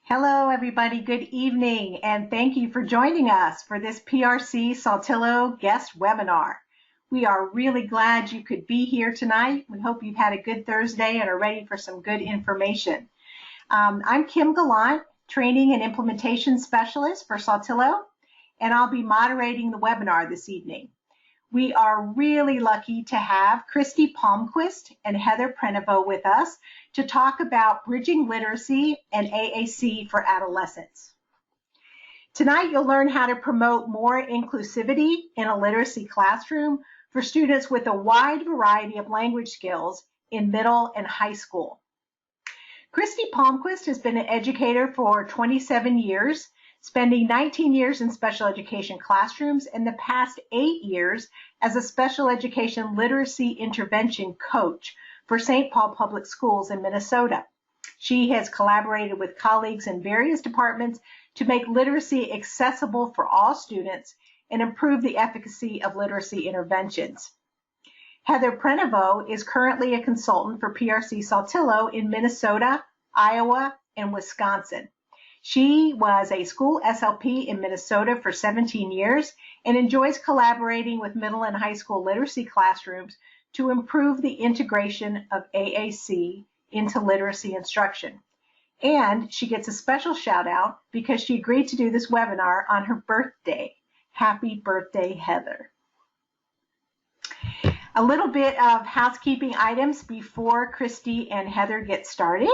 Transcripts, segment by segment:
Hello, everybody. Good evening, and thank you for joining us for this PRC Saltillo guest webinar. We are really glad you could be here tonight. We hope you've had a good Thursday and are ready for some good information. I'm Kim Gallant, Training and Implementation Specialist for Saltillo, and I'll be moderating the webinar this evening. We are really lucky to have Christy Palmquist and Heather Prenovo with us to talk about bridging literacy and AAC for adolescents. Tonight, you'll learn how to promote more inclusivity in a literacy classroom for students with a wide variety of language skills in middle and high school. Christy Palmquist has been an educator for 27 years, spending 19 years in special education classrooms and the past 8 years as a special education literacy intervention coach for St. Paul Public Schools in Minnesota. She has collaborated with colleagues in various departments to make literacy accessible for all students and improve the efficacy of literacy interventions. Heather Prenovo is currently a consultant for PRC Saltillo in Minnesota, Iowa, and Wisconsin. She was a school SLP in Minnesota for 17 years and enjoys collaborating with middle and high school literacy classrooms to improve the integration of AAC into literacy instruction. And she gets a special shout out because she agreed to do this webinar on her birthday. Happy birthday, Heather. A little bit of housekeeping items before Christy and Heather get started.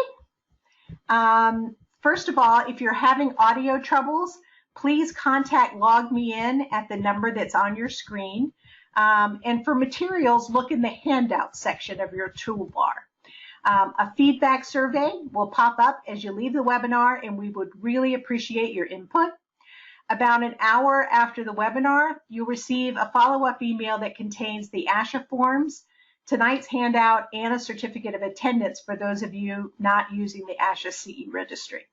First of all, if you're having audio troubles, please contact Log Me In at the number that's on your screen. And for materials, look in the handout section of your toolbar. A feedback survey will pop up as you leave the webinar, and we would really appreciate your input. About an hour after the webinar, you'll receive a follow-up email that contains the ASHA forms, tonight's handout, and a certificate of attendance for those of you not using the ASHA CE registry.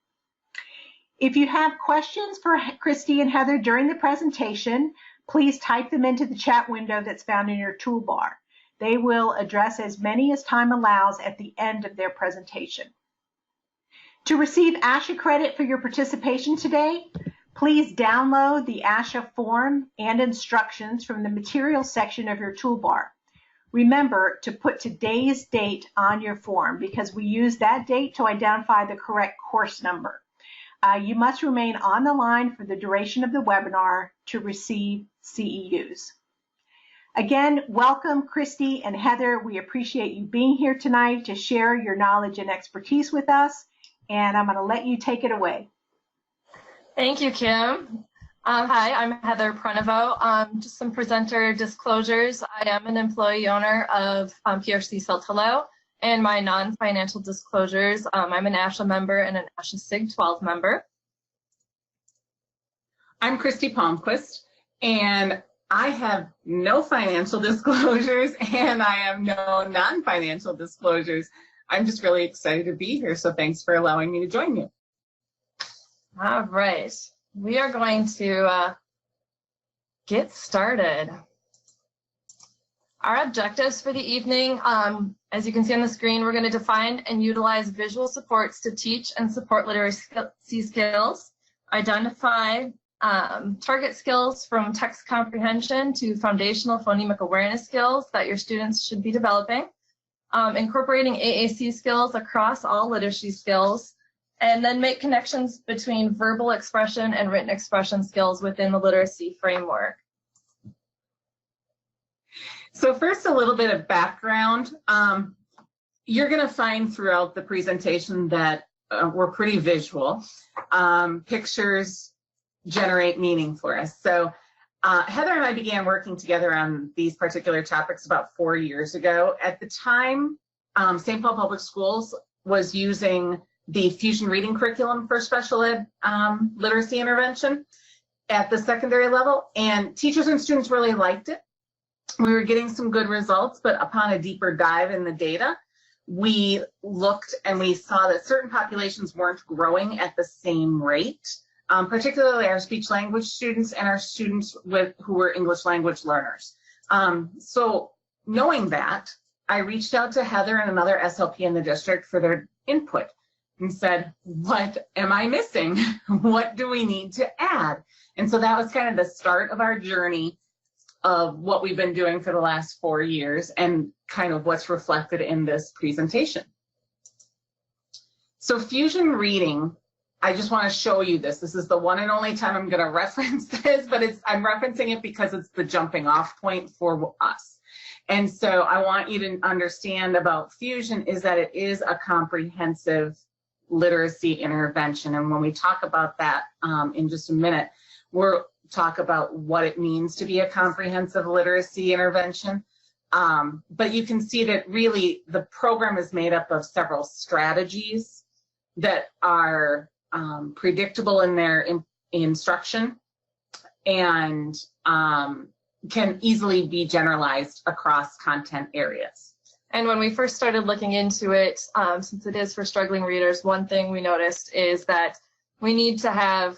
If you have questions for Christy and Heather during the presentation, please type them into the chat window that's found in your toolbar. They will address as many as time allows at the end of their presentation. To receive ASHA credit for your participation today, please download the ASHA form and instructions from the materials section of your toolbar. Remember to put today's date on your form because we use that date to identify the correct course number. You must remain on the line for the duration of the webinar to receive CEUs. Again, welcome Christy and Heather. We appreciate you being here tonight to share your knowledge and expertise with us, and I'm going to let you take it away. Thank you, Kim. Hi, I'm Heather Prenovo. Just some presenter disclosures. I am an employee owner of PRC Saltillo. And my non-financial disclosures, I'm an ASHA member and an ASHA SIG 12 member. I'm Christy Palmquist, and I have no financial disclosures, and I have no non-financial disclosures. I'm just really excited to be here, so thanks for allowing me to join you. All right, we are going to get started. Our objectives for the evening, as you can see on the screen, we're going to define and utilize visual supports to teach and support literacy skills, identify target skills from text comprehension to foundational phonemic awareness skills that your students should be developing, incorporating AAC skills across all literacy skills, and then make connections between verbal expression and written expression skills within the literacy framework. So first, a little bit of background. You're going to find throughout the presentation that we're pretty visual. Pictures generate meaning for us. So Heather and I began working together on these particular topics about 4 years ago. At the time, St. Paul Public Schools was using the Fusion Reading Curriculum for special ed literacy intervention at the secondary level, and teachers and students really liked it. We were getting some good results, but upon a deeper dive in the data, we looked and we saw that certain populations weren't growing at the same rate, particularly our speech language students and our students who were English language learners. So knowing that, I reached out to Heather and another SLP in the district for their input. and said, what am I missing? What do we need to add? And so that was kind of the start of our journey of what we've been doing for the last 4 years and kind of what's reflected in this presentation. So fusion reading, I just want to show you this. This is the one and only time I'm going to reference this, but I'm referencing it because it's the jumping off point for us. And so I want you to understand about fusion is that it is a comprehensive literacy intervention. And when we talk about that in just a minute, we'll talk about what it means to be a comprehensive literacy intervention. But you can see that really the program is made up of several strategies that are predictable in their instruction and can easily be generalized across content areas. And when we first started looking into it, since it is for struggling readers, one thing we noticed is that we need to have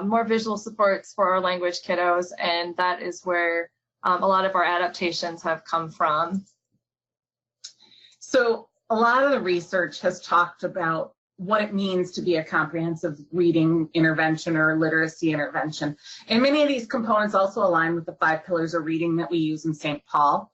more visual supports for our language kiddos, and that is where a lot of our adaptations have come from. So a lot of the research has talked about what it means to be a comprehensive reading intervention or literacy intervention. And many of these components also align with the 5 pillars of reading that we use in St. Paul.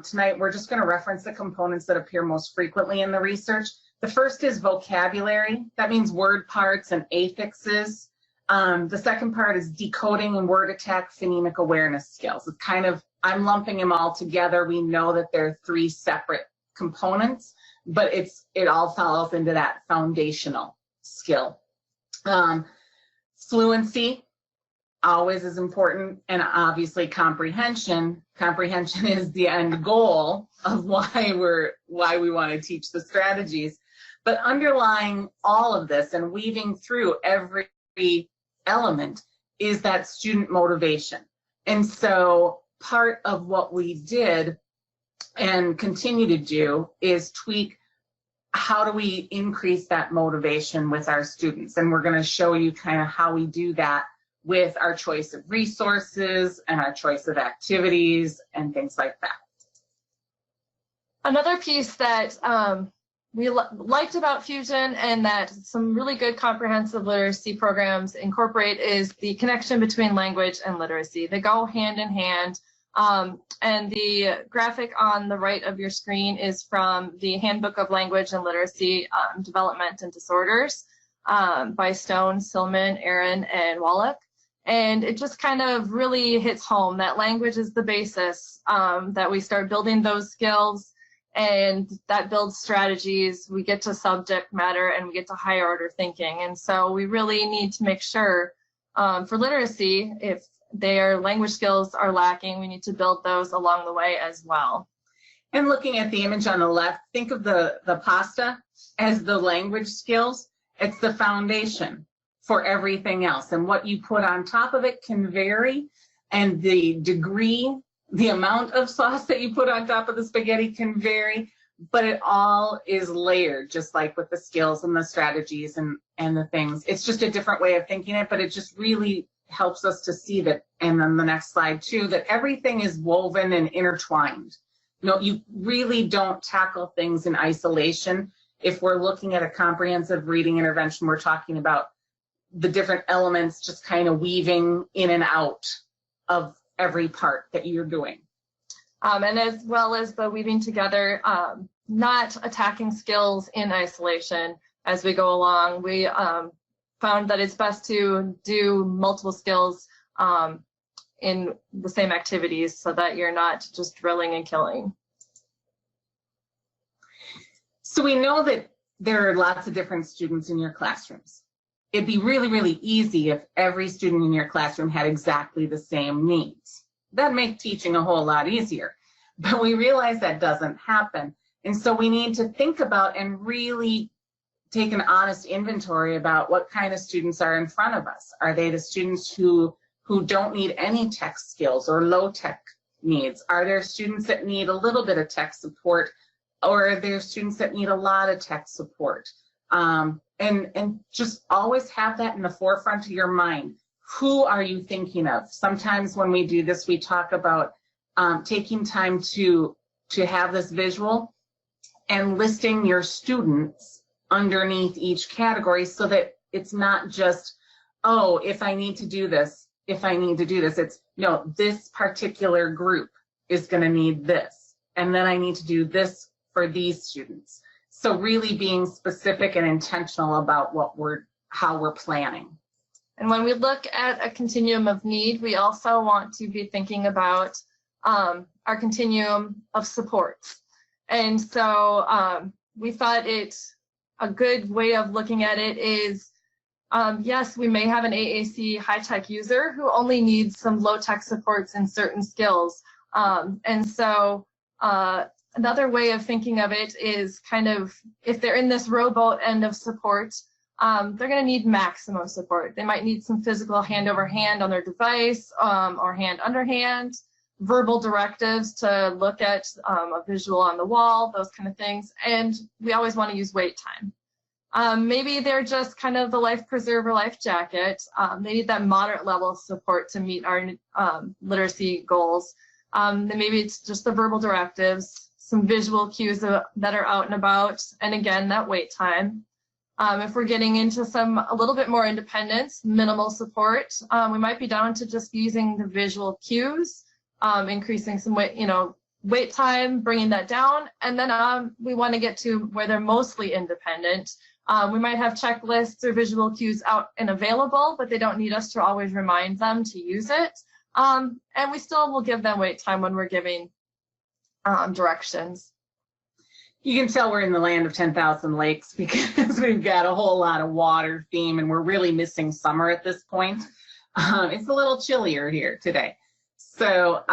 Tonight, we're just going to reference the components that appear most frequently in the research. The first is vocabulary. That means word parts and affixes. The second part is decoding and word attack phonemic awareness skills. It's kind of, I'm lumping them all together. We know that they're 3 separate components, but it all falls into that foundational skill. Fluency always is important, and obviously comprehension. Comprehension is the end goal of why we want to teach the strategies. But underlying all of this and weaving through every element is that student motivation. And so part of what we did and continue to do is tweak how do we increase that motivation with our students. And we're going to show you kind of how we do that with our choice of resources and our choice of activities and things like that. Another piece that we liked about Fusion and that some really good comprehensive literacy programs incorporate is the connection between language and literacy. They go hand in hand. And the graphic on the right of your screen is from the Handbook of Language and Literacy Development and Disorders by Stone, Silman, Aaron, and Wallach. And it just kind of really hits home that language is the basis, that we start building those skills, and that builds strategies. We get to subject matter and we get to higher order thinking. And so we really need to make sure for literacy, if their language skills are lacking, we need to build those along the way as well. And looking at the image on the left, think of the pasta as the language skills. It's the foundation for everything else. And what you put on top of it can vary, and the degree, the amount of sauce that you put on top of the spaghetti can vary, but it all is layered, just like with the skills and the strategies and the things. It's just a different way of thinking it, but it just really helps us to see that, and then the next slide too, that everything is woven and intertwined. You know, you really don't tackle things in isolation. If we're looking at a comprehensive reading intervention, we're talking about the different elements just kind of weaving in and out of every part that you're doing. And as well as the weaving together, not attacking skills in isolation as we go along. We found that it's best to do multiple skills in the same activities so that you're not just drilling and killing. So we know that there are lots of different students in your classrooms. It'd be really, really easy if every student in your classroom had exactly the same needs. That'd make teaching a whole lot easier. But we realize that doesn't happen. And so we need to think about and really take an honest inventory about what kind of students are in front of us. Are they the students who don't need any tech skills or low tech needs? Are there students that need a little bit of tech support, or are there students that need a lot of tech support? And just always have that in the forefront of your mind. Who are you thinking of? Sometimes when we do this, we talk about taking time to have this visual and listing your students underneath each category so that it's not just, oh, if I need to do this, it's, no, this particular group is going to need this, and then I need to do this for these students. So really being specific and intentional about how we're planning. And when we look at a continuum of need, we also want to be thinking about our continuum of supports. And so we thought a good way of looking at it is, yes, we may have an AAC high-tech user who only needs some low-tech supports in certain skills. And so another way of thinking of it is kind of, if they're in this rowboat end of support, they're going to need maximum support. They might need some physical hand over hand on their device, or hand under hand, verbal directives to look at a visual on the wall, those kind of things. And we always want to use wait time. Maybe they're just kind of the life preserver, life jacket. They need that moderate level of support to meet our literacy goals. Then maybe it's just the verbal directives, some visual cues that are out and about, and again, that wait time. If we're getting into a little bit more independence, minimal support, we might be down to just using the visual cues, increasing some wait time, bringing that down, and then we want to get to where they're mostly independent. We might have checklists or visual cues out and available, but they don't need us to always remind them to use it. And we still will give them wait time when we're giving directions. You can tell we're in the land of 10,000 lakes because we've got a whole lot of water theme, and we're really missing summer at this point. It's a little chillier here today. So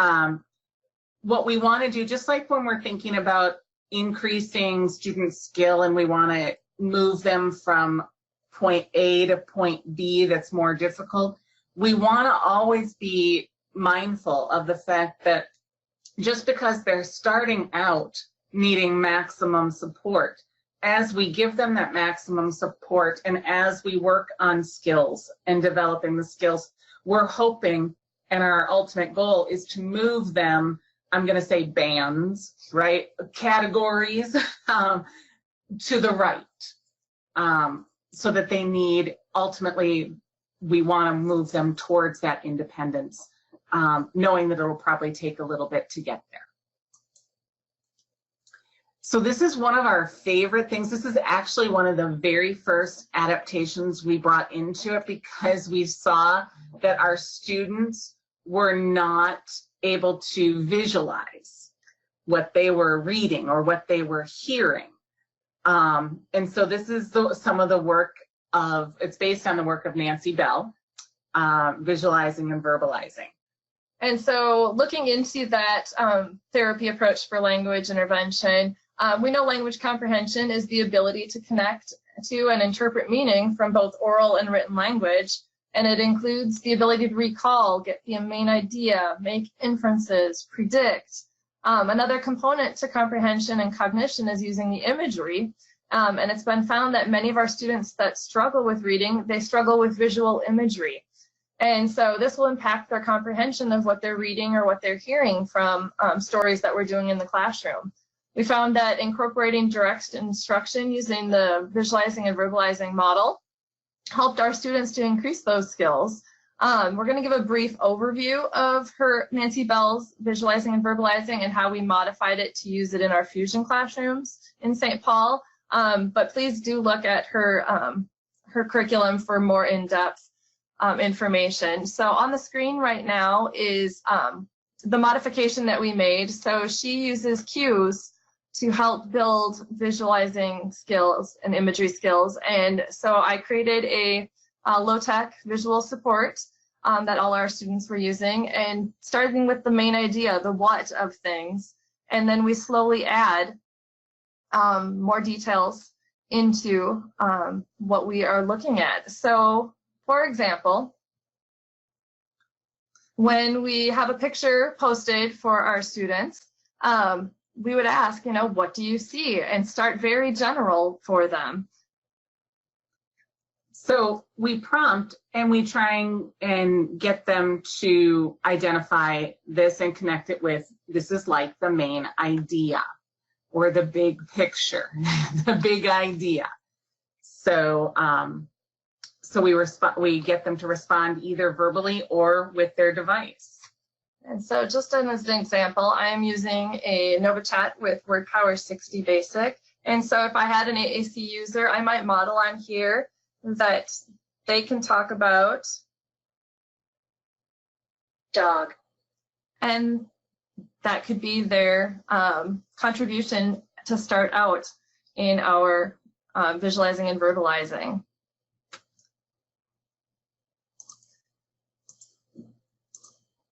what we want to do, just like when we're thinking about increasing student skill and we want to move them from point A to point B that's more difficult, we want to always be mindful of the fact that just because they're starting out needing maximum support, as we give them that maximum support and as we work on skills and developing the skills, we're hoping, and our ultimate goal is to move them, I'm going to say bands, right, categories, to the right, so that they need, ultimately, we want to move them towards that independence, knowing that it will probably take a little bit to get there. So this is one of our favorite things. This is actually one of the very first adaptations we brought into it because we saw that our students were not able to visualize what they were reading or what they were hearing. And so this is some of the work of, it's based on the work of Nancy Bell, visualizing and verbalizing. And so looking into that therapy approach for language intervention, we know language comprehension is the ability to connect to and interpret meaning from both oral and written language. And it includes the ability to recall, get the main idea, make inferences, predict. Another component to comprehension and cognition is using the imagery. And it's been found that many of our students that struggle with reading, they struggle with visual imagery. And so this will impact their comprehension of what they're reading or what they're hearing from stories that we're doing in the classroom. We found that incorporating direct instruction using the visualizing and verbalizing model helped our students to increase those skills. We're going to give a brief overview of Nancy Bell's visualizing and verbalizing and how we modified it to use it in our fusion classrooms in St. Paul. But please do look at her curriculum for more in-depth information. So on the screen right now is the modification that we made. So she uses cues to help build visualizing skills and imagery skills. And so I created a low-tech visual support that all our students were using, and starting with the main idea, the what of things. And then we slowly add more details into what we are looking at. So, for example, when we have a picture posted for our students, we would ask, what do you see? And start very general for them. So we prompt and we try and get them to identify this and connect it with, this is like the main idea or the big picture, the big idea. So, so we get them to respond either verbally or with their device. And so just as an example, I am using a NovaChat with Word Power 60 Basic. And so if I had an AAC user, I might model on here that they can talk about dog. And that could be their contribution to start out in our visualizing and verbalizing.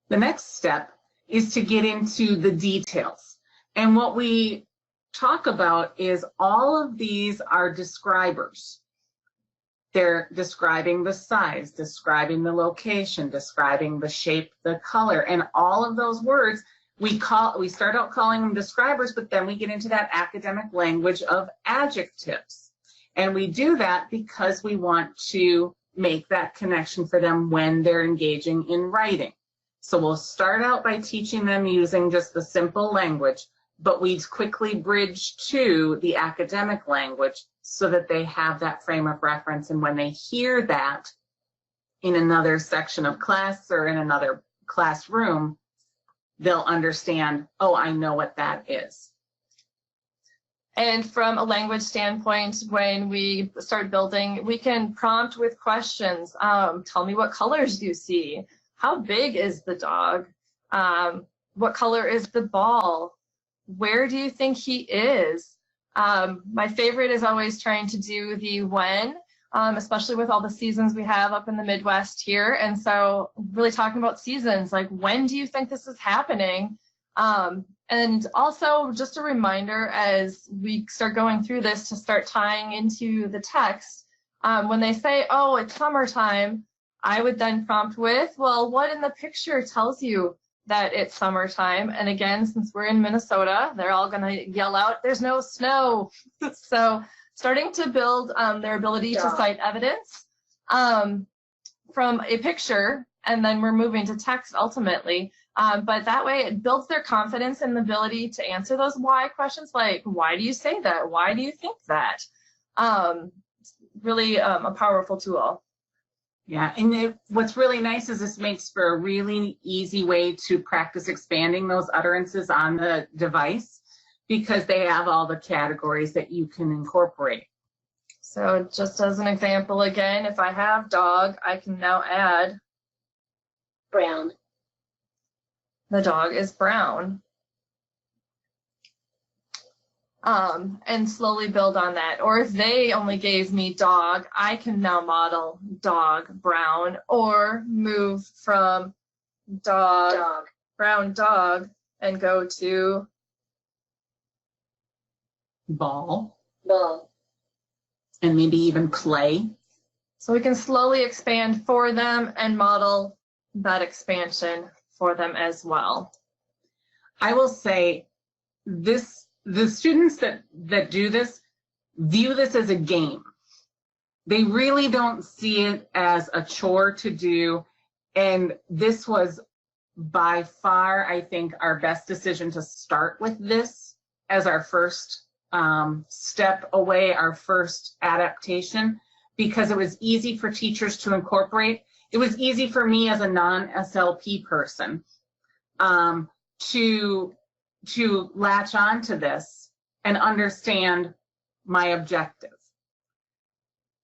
The next step is to get into the details. And what we talk about is all of these are describers. They're describing the size, describing the location, describing the shape, the color, and all of those words we start out calling them describers, but then we get into that academic language of adjectives. And we do that because we want to make that connection for them when they're engaging in writing. So we'll start out by teaching them using just the simple language, but we quickly bridge to the academic language so that they have that frame of reference. And when they hear that in another section of class or in another classroom, they'll understand, oh, I know what that is. And from a language standpoint, when we start building, we can prompt with questions. Tell me what colors do you see? How big is the dog? What color is the ball? Where do you think he is? My favorite is always trying to do the when, especially with all the seasons we have up in the Midwest here. And so really talking about seasons, like when do you think this is happening? And also just a reminder as we start going through this to start tying into the text. When they say, oh, it's summertime, I would then prompt with, well, what in the picture tells you that it's summertime? And again, since we're in Minnesota, they're all going to yell out, there's no snow. So starting to build their ability to cite evidence from a picture, and then we're moving to text ultimately. But that way it builds their confidence and the ability to answer those why questions, like, why do you say that? Why do you think that? Really a powerful tool. Yeah, and what's really nice is this makes for a really easy way to practice expanding those utterances on the device because they have all the categories that you can incorporate. So just as an example, again, if I have dog, I can now add brown. The dog is brown. And slowly build on that. Or if they only gave me dog, I can now model dog, brown, or move from dog, brown dog, and go to ball, and maybe even play. So we can slowly expand for them and model that expansion for them as well. I will say the students that do this view this as a game. They really don't see it as a chore to do. And this was by far, I think, our best decision to start with this as our first step away, our first adaptation, because it was easy for teachers to incorporate. It was easy for me as a non-SLP person to latch on to this and understand my objective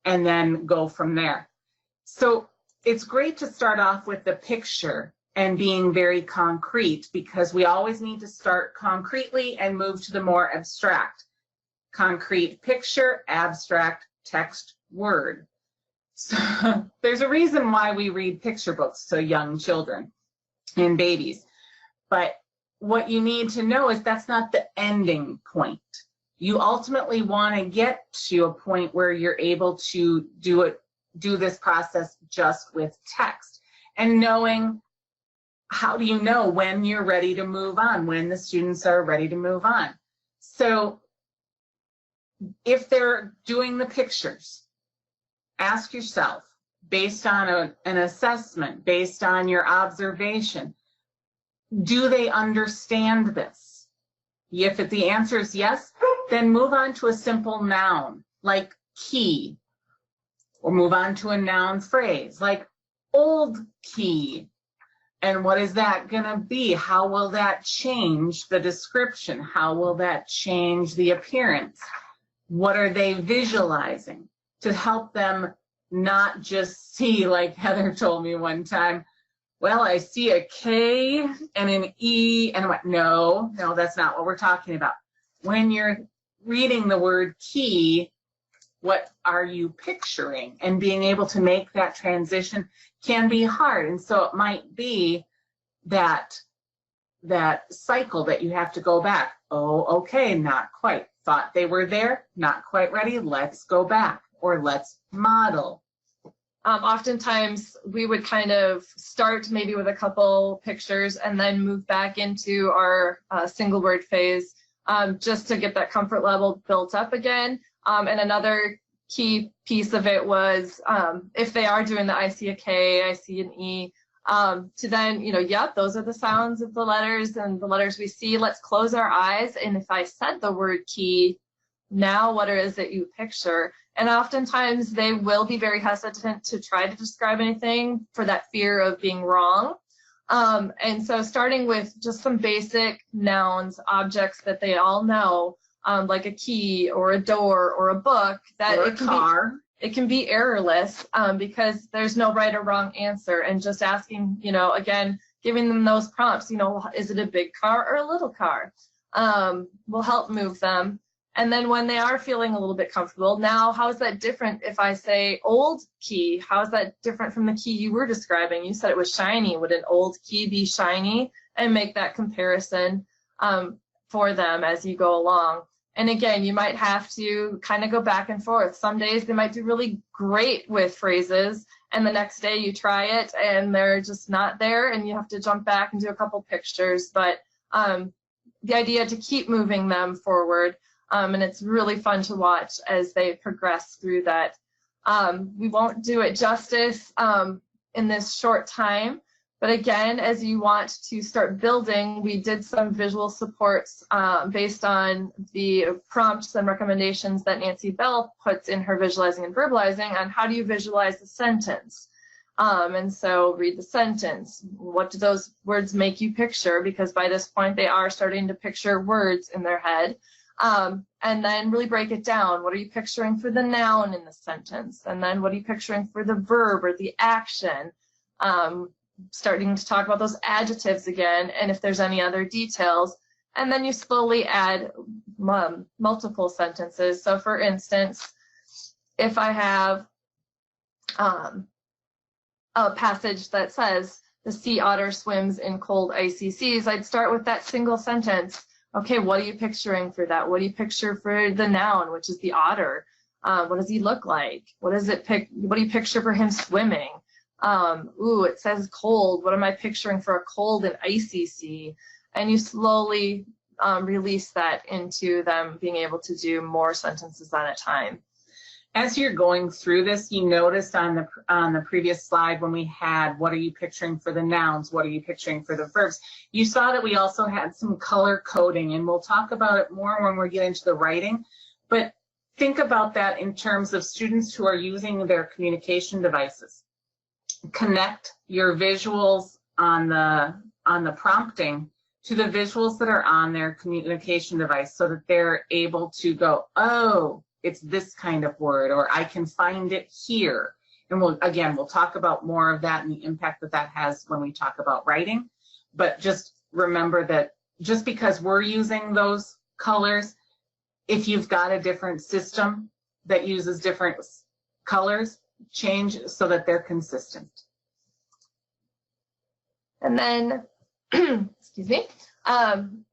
and then go from there. So it's great to start off with the picture and being very concrete because we always need to start concretely and move to the more abstract. Concrete picture, abstract text, word. So there's a reason why we read picture books to young children and babies. But what you need to know is that's not the ending point. You ultimately want to get to a point where you're able to do this process just with text. And knowing, how do you know when you're ready to move on, when the students are ready to move on? So if they're doing the pictures, ask yourself, based on an assessment, based on your observation, do they understand this? If the answer is yes, then move on to a simple noun like key or move on to a noun phrase like old key. And what is that going to be? How will that change the description? How will that change the appearance? What are they visualizing to help them not just see, like Heather told me one time, well, I see a K and an E, and I went, no, that's not what we're talking about. When you're reading the word key, what are you picturing? And being able to make that transition can be hard. And so it might be that cycle that you have to go back. Oh, okay, not quite. Thought they were there, not quite ready. Let's go back, or let's model. Oftentimes we would kind of start maybe with a couple pictures and then move back into our single word phase just to get that comfort level built up again. And another key piece of it was if they are doing the I see a K, I see an E, to then, yep, those are the sounds of the letters and the letters we see. Let's close our eyes. And if I said the word key, now what is it you picture? And oftentimes they will be very hesitant to try to describe anything for that fear of being wrong. And so starting with just some basic nouns, objects that they all know, like a key or a door or a book, that or it can be errorless because there's no right or wrong answer. And just asking, again, giving them those prompts, is it a big car or a little car? Will help move them. And then when they are feeling a little bit comfortable, now how is that different if I say old key? How is that different from the key you were describing? You said it was shiny. Would an old key be shiny? And make that comparison for them as you go along. And again, you might have to kind of go back and forth. Some days they might do really great with phrases, and the next day you try it and they're just not there, and you have to jump back and do a couple pictures. But the idea to keep moving them forward. And it's really fun to watch as they progress through that. We won't do it justice in this short time, but again, as you want to start building, we did some visual supports based on the prompts and recommendations that Nancy Bell puts in her Visualizing and Verbalizing on how do you visualize the sentence. And so read the sentence. What do those words make you picture? Because by this point, they are starting to picture words in their head. And then really break it down. What are you picturing for the noun in the sentence? And then what are you picturing for the verb or the action? Starting to talk about those adjectives again, and if there's any other details. And then you slowly add multiple sentences. So for instance, if I have a passage that says, the sea otter swims in cold icy seas, I'd start with that single sentence. Okay, what are you picturing for that? What do you picture for the noun, which is the otter? What does he look like? What do you picture for him swimming? Ooh, it says cold. What am I picturing for a cold and icy sea? And you slowly release that into them being able to do more sentences at a time. As you're going through this, you noticed on the previous slide when we had what are you picturing for the nouns, what are you picturing for the verbs, you saw that we also had some color coding, and we'll talk about it more when we get into the writing. But think about that in terms of students who are using their communication devices. Connect your visuals on the prompting to the visuals that are on their communication device so that they're able to go, oh, it's this kind of word, or I can find it here. And we'll talk about more of that and the impact that that has when we talk about writing. But just remember that just because we're using those colors, if you've got a different system that uses different colors, change so that they're consistent. And then, excuse me,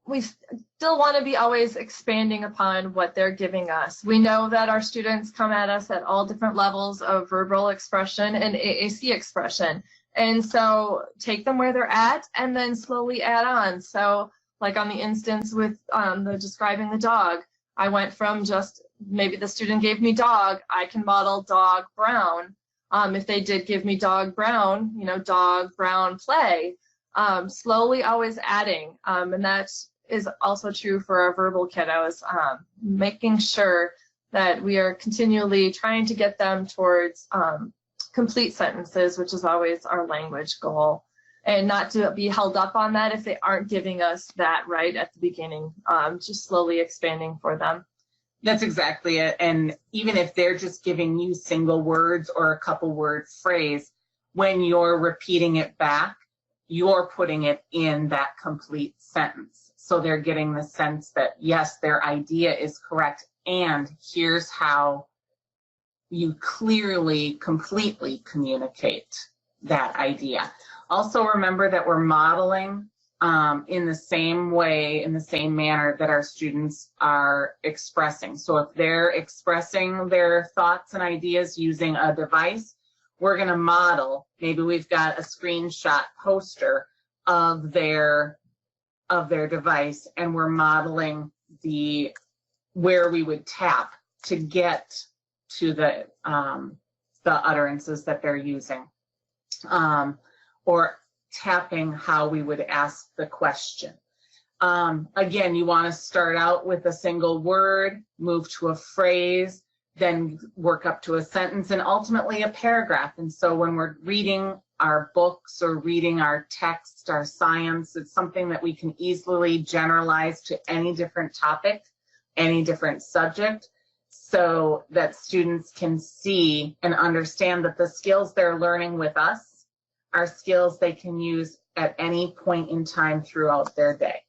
we still want to be always expanding upon what they're giving us. We know that our students come at us at all different levels of verbal expression and AAC expression. And so take them where they're at and then slowly add on. So like on the instance with the describing the dog, I went from just maybe the student gave me dog, I can model dog brown. If they did give me dog brown, dog brown play. Slowly always adding, and that is also true for our verbal kiddos, making sure that we are continually trying to get them towards complete sentences, which is always our language goal, and not to be held up on that if they aren't giving us that right at the beginning, just slowly expanding for them. That's exactly it. And even if they're just giving you single words or a couple word phrase, when you're repeating it back, you're putting it in that complete sentence. So they're getting the sense that, yes, their idea is correct, and here's how you clearly, completely communicate that idea. Also remember that we're modeling in the same way, in the same manner that our students are expressing. So if they're expressing their thoughts and ideas using a device, we're going to model. Maybe we've got a screenshot poster of their device, and we're modeling where we would tap to get to the utterances that they're using, or tapping how we would ask the question. Again, you want to start out with a single word, move to a phrase, then work up to a sentence, and ultimately a paragraph. And so when we're reading our books or reading our text, our science, it's something that we can easily generalize to any different topic, any different subject, so that students can see and understand that the skills they're learning with us are skills they can use at any point in time throughout their day.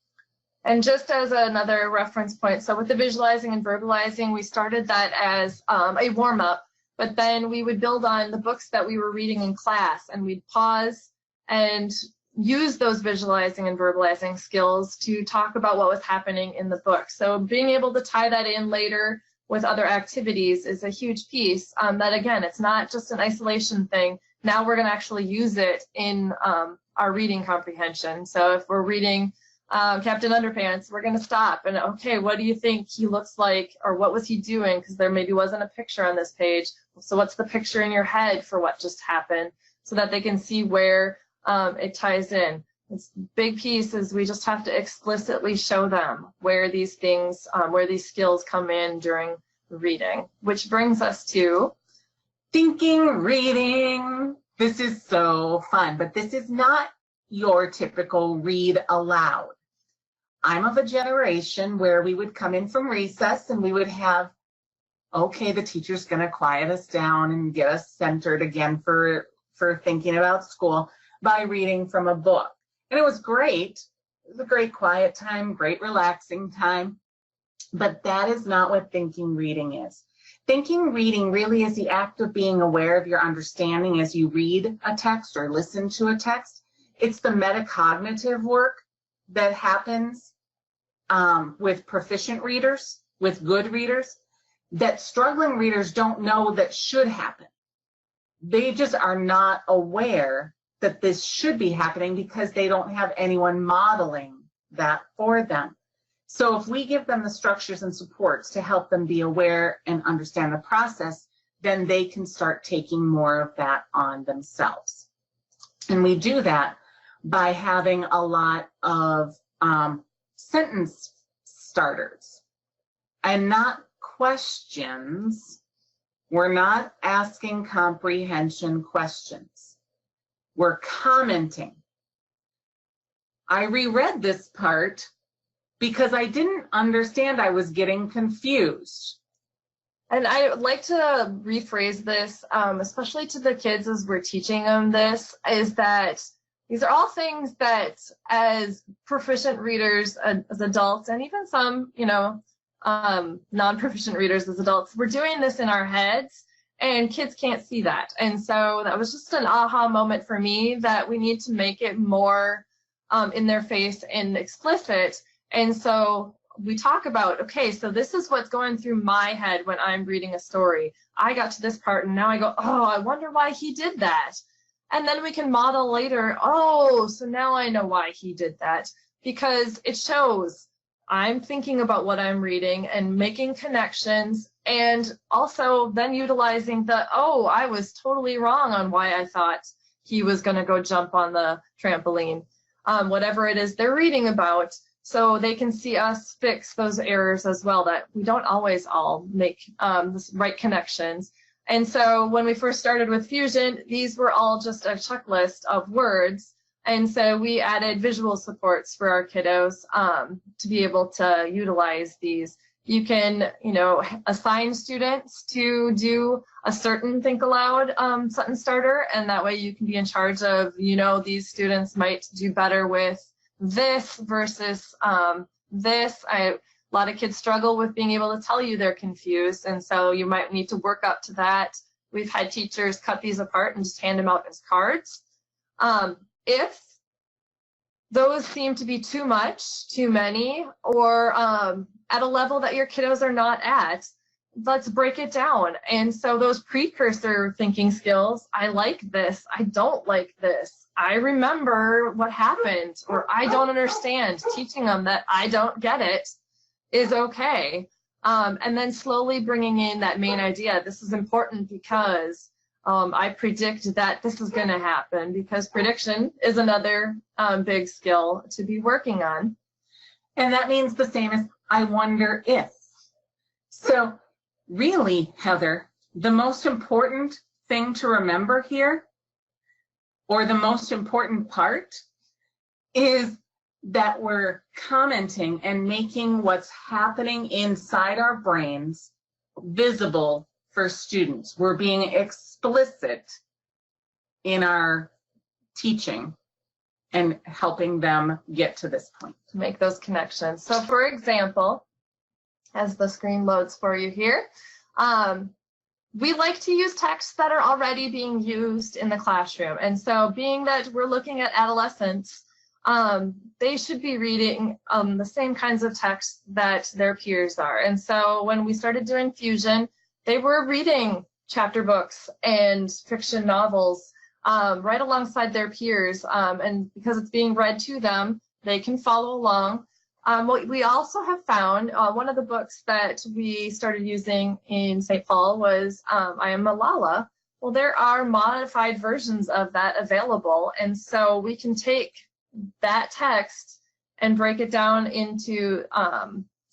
And just as another reference point, so with the visualizing and verbalizing, we started that as a warm-up, but then we would build on the books that we were reading in class, and we'd pause and use those visualizing and verbalizing skills to talk about what was happening in the book. So being able to tie that in later with other activities is a huge piece. That again, it's not just an isolation thing. Now we're going to actually use it in our reading comprehension. So if we're reading Captain Underpants, we're going to stop and, okay, what do you think he looks like, or what was he doing? Because there maybe wasn't a picture on this page. So what's the picture in your head for what just happened, so that they can see where it ties in. It's big piece is we just have to explicitly show them where these things, where these skills come in during reading, which brings us to thinking reading. This is so fun, but this is not your typical read aloud. I'm of a generation where we would come in from recess and we would have, okay, the teacher's going to quiet us down and get us centered again for thinking about school by reading from a book. And it was great. It was a great quiet time, great relaxing time. But that is not what thinking reading is. Thinking reading really is the act of being aware of your understanding as you read a text or listen to a text. It's the metacognitive work that happens with proficient readers, with good readers, that struggling readers don't know that should happen. They just are not aware that this should be happening because they don't have anyone modeling that for them. So if we give them the structures and supports to help them be aware and understand the process, then they can start taking more of that on themselves. And we do that by having a lot of sentence starters and not questions. We're not asking comprehension questions. We're commenting. I reread this part because I didn't understand. I was getting confused. And I would like to rephrase this, especially to the kids as we're teaching them this, is that these are all things that as proficient readers, as adults, and even some, non-proficient readers as adults, we're doing this in our heads, and kids can't see that. And so that was just an aha moment for me, that we need to make it more in their face and explicit. And so we talk about, okay, so this is what's going through my head when I'm reading a story. I got to this part and now I go, oh, I wonder why he did that. And then we can model later, oh, so now I know why he did that, because it shows I'm thinking about what I'm reading and making connections, and also then utilizing the, oh, I was totally wrong on why I thought he was going to go jump on the trampoline, whatever it is they're reading about, so they can see us fix those errors as well, that we don't always all make the right connections. And so when we first started with Fusion, these were all just a checklist of words. And so we added visual supports for our kiddos to be able to utilize these. You can, assign students to do a certain think aloud sentence starter, and that way you can be in charge of, these students might do better with this versus this. A lot of kids struggle with being able to tell you they're confused, and so you might need to work up to that. We've had teachers cut these apart and just hand them out as cards. If those seem to be too much, too many, or at a level that your kiddos are not at, let's break it down. And so those precursor thinking skills, I like this, I don't like this, I remember what happened, or I don't understand, teaching them that I don't get it is okay. And then slowly bringing in that main idea. This is important because I predict that this is going to happen, because prediction is another big skill to be working on. And that means the same as I wonder if. So really, Heather, the most important thing to remember here, or the most important part, is that we're commenting and making what's happening inside our brains visible for students. We're being explicit in our teaching and helping them get to this point. To make those connections. So for example, as the screen loads for you here, we like to use texts that are already being used in the classroom. And so being that we're looking at adolescents, they should be reading the same kinds of texts that their peers are. And so when we started doing Fusion, they were reading chapter books and fiction novels right alongside their peers. And because it's being read to them, they can follow along. What we also have found, one of the books that we started using in St. Paul was I Am Malala. Well, there are modified versions of that available. And so we can take that text and break it down into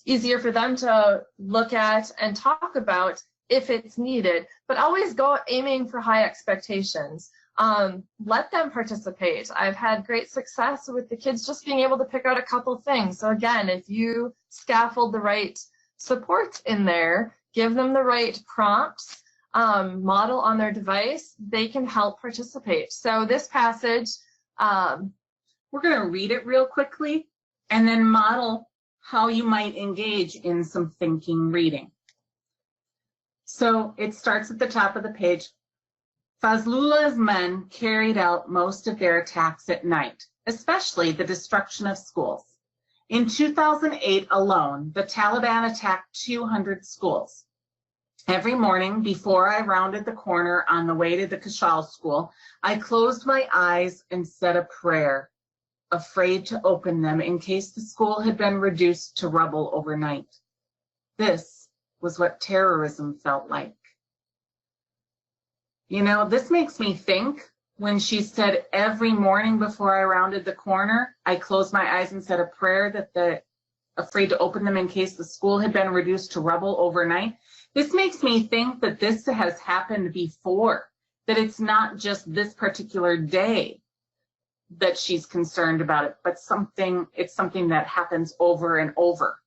easier for them to look at and talk about if it's needed, but always go aiming for high expectations. Let them participate. I've had great success with the kids just being able to pick out a couple things. So again, if you scaffold the right supports in there, give them the right prompts, model on their device, they can help participate. So this passage, we're going to read it real quickly and then model how you might engage in some thinking reading. So it starts at the top of the page. Fazlullah's men carried out most of their attacks at night, especially the destruction of schools. In 2008 alone, the Taliban attacked 200 schools. Every morning before I rounded the corner on the way to the Kashal school, I closed my eyes and said a prayer, afraid to open them in case the school had been reduced to rubble overnight. This was what terrorism felt like. You know, this makes me think when she said every morning before I rounded the corner, I closed my eyes and said a prayer that afraid to open them in case the school had been reduced to rubble overnight. This makes me think that this has happened before, that it's not just this particular day that she's concerned about it, but it's something that happens over and over.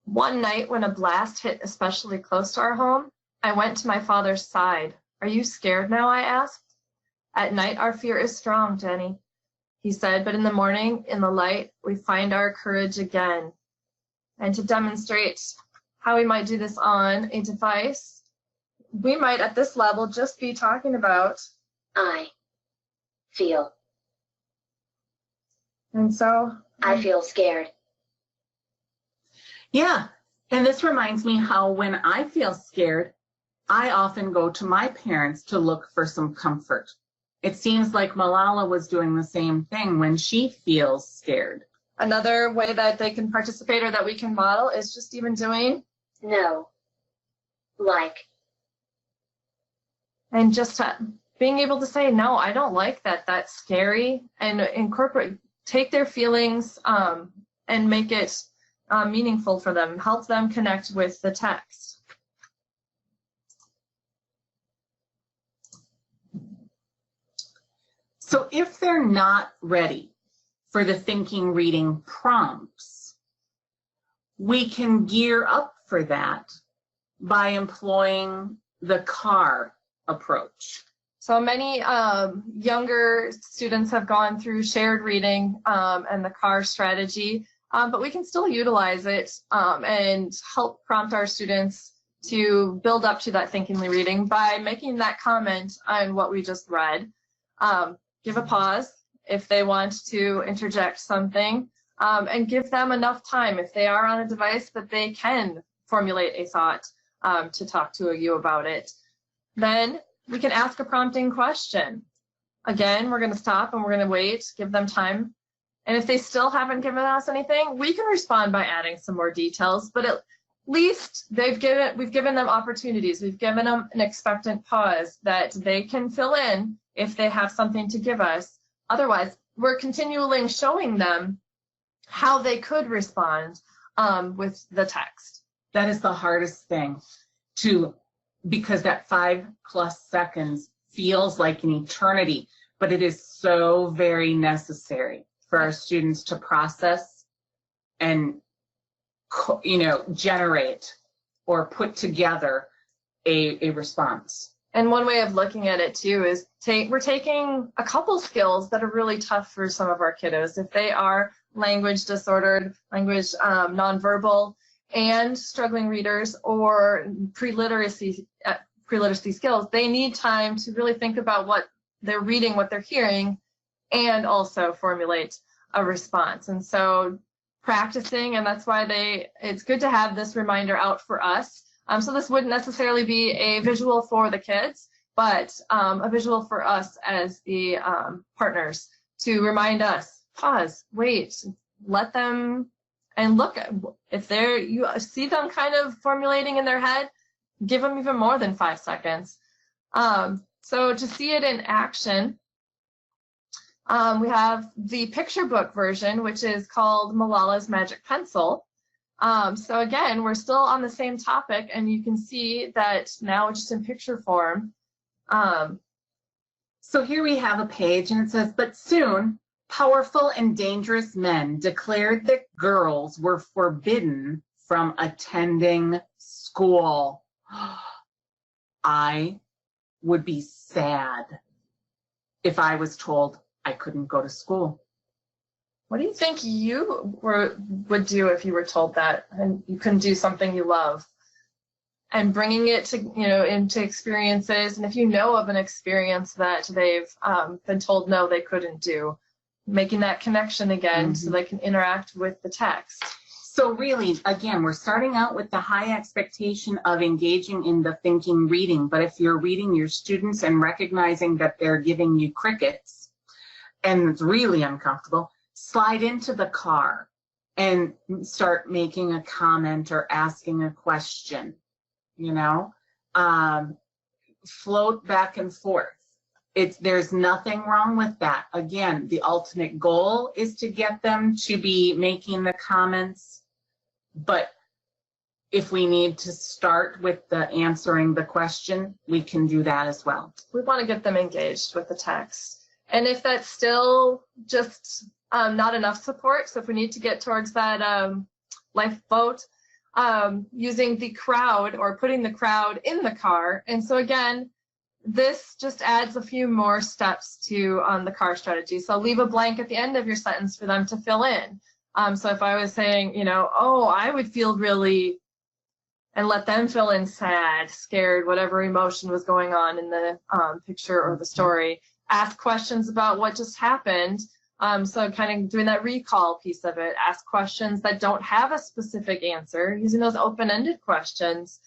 One night when a blast hit especially close to our home, I went to my father's side. Are you scared now? I asked. At night, our fear is strong, Jenny, he said, but in the morning, in the light, we find our courage again. And to demonstrate how we might do this on a device, we might at this level just be talking about I feel. And so I feel scared. Yeah, and this reminds me how when I feel scared, I often go to my parents to look for some comfort. It seems like Malala was doing the same thing when she feels scared. Another way that they can participate or that we can model is just even doing No. Like. And just being able to say, no, I don't like that. That's scary. And incorporate take their feelings and make it meaningful for them, help them connect with the text. So if they're not ready for the thinking reading prompts, we can gear up for that by employing the CAR approach. So many younger students have gone through shared reading and the CAR strategy, but we can still utilize it and help prompt our students to build up to that thinking reading by making that comment on what we just read. Give a pause if they want to interject something, and give them enough time if they are on a device that they can formulate a thought to talk to you about it. Then we can ask a prompting question. Again, we're going to stop and we're going to wait, give them time. And if they still haven't given us anything, we can respond by adding some more details, but at least we've given them opportunities. We've given them an expectant pause that they can fill in if they have something to give us. Otherwise, we're continually showing them how they could respond with the text. That is the hardest thing because that 5+ seconds feels like an eternity, but it is so very necessary for our students to process and, generate or put together a response. And one way of looking at it too is we're taking a couple skills that are really tough for some of our kiddos. If they are language disordered, language nonverbal, and struggling readers or pre-literacy skills, they need time to really think about what they're reading, what they're hearing, and also formulate a response. And so practicing, and that's why it's good to have this reminder out for us. So this wouldn't necessarily be a visual for the kids, but a visual for us as the partners to remind us, pause, wait, let them, and look, if you see them kind of formulating in their head, give them even more than 5 seconds. So to see it in action, we have the picture book version, which is called Malala's Magic Pencil. So again, we're still on the same topic, and you can see that now it's just in picture form. So here we have a page, and it says, but soon, powerful and dangerous men declared that girls were forbidden from attending school. I would be sad if I was told I couldn't go to school. What do you think you would do if you were told that and you couldn't do something you love? And bringing it to, into experiences, and if you know of an experience that they've been told no, they couldn't do, making that connection again so they can interact with the text. So really, again, we're starting out with the high expectation of engaging in the thinking reading, but if you're reading your students and recognizing that they're giving you crickets and it's really uncomfortable, slide into the car and start making a comment or asking a question, float back and forth. There's nothing wrong with that. Again, the ultimate goal is to get them to be making the comments, but if we need to start with the answering the question, we can do that as well. We want to get them engaged with the text. And if that's still just not enough support, so if we need to get towards that lifeboat, using the crowd or putting the crowd in the car. And so again, this just adds a few more steps to the CAR strategy. So leave a blank at the end of your sentence for them to fill in. So if I was saying, oh, I would feel really, and let them fill in sad, scared, whatever emotion was going on in the picture or the story. Ask questions about what just happened. So kind of doing that recall piece of it. Ask questions that don't have a specific answer, using those open-ended questions.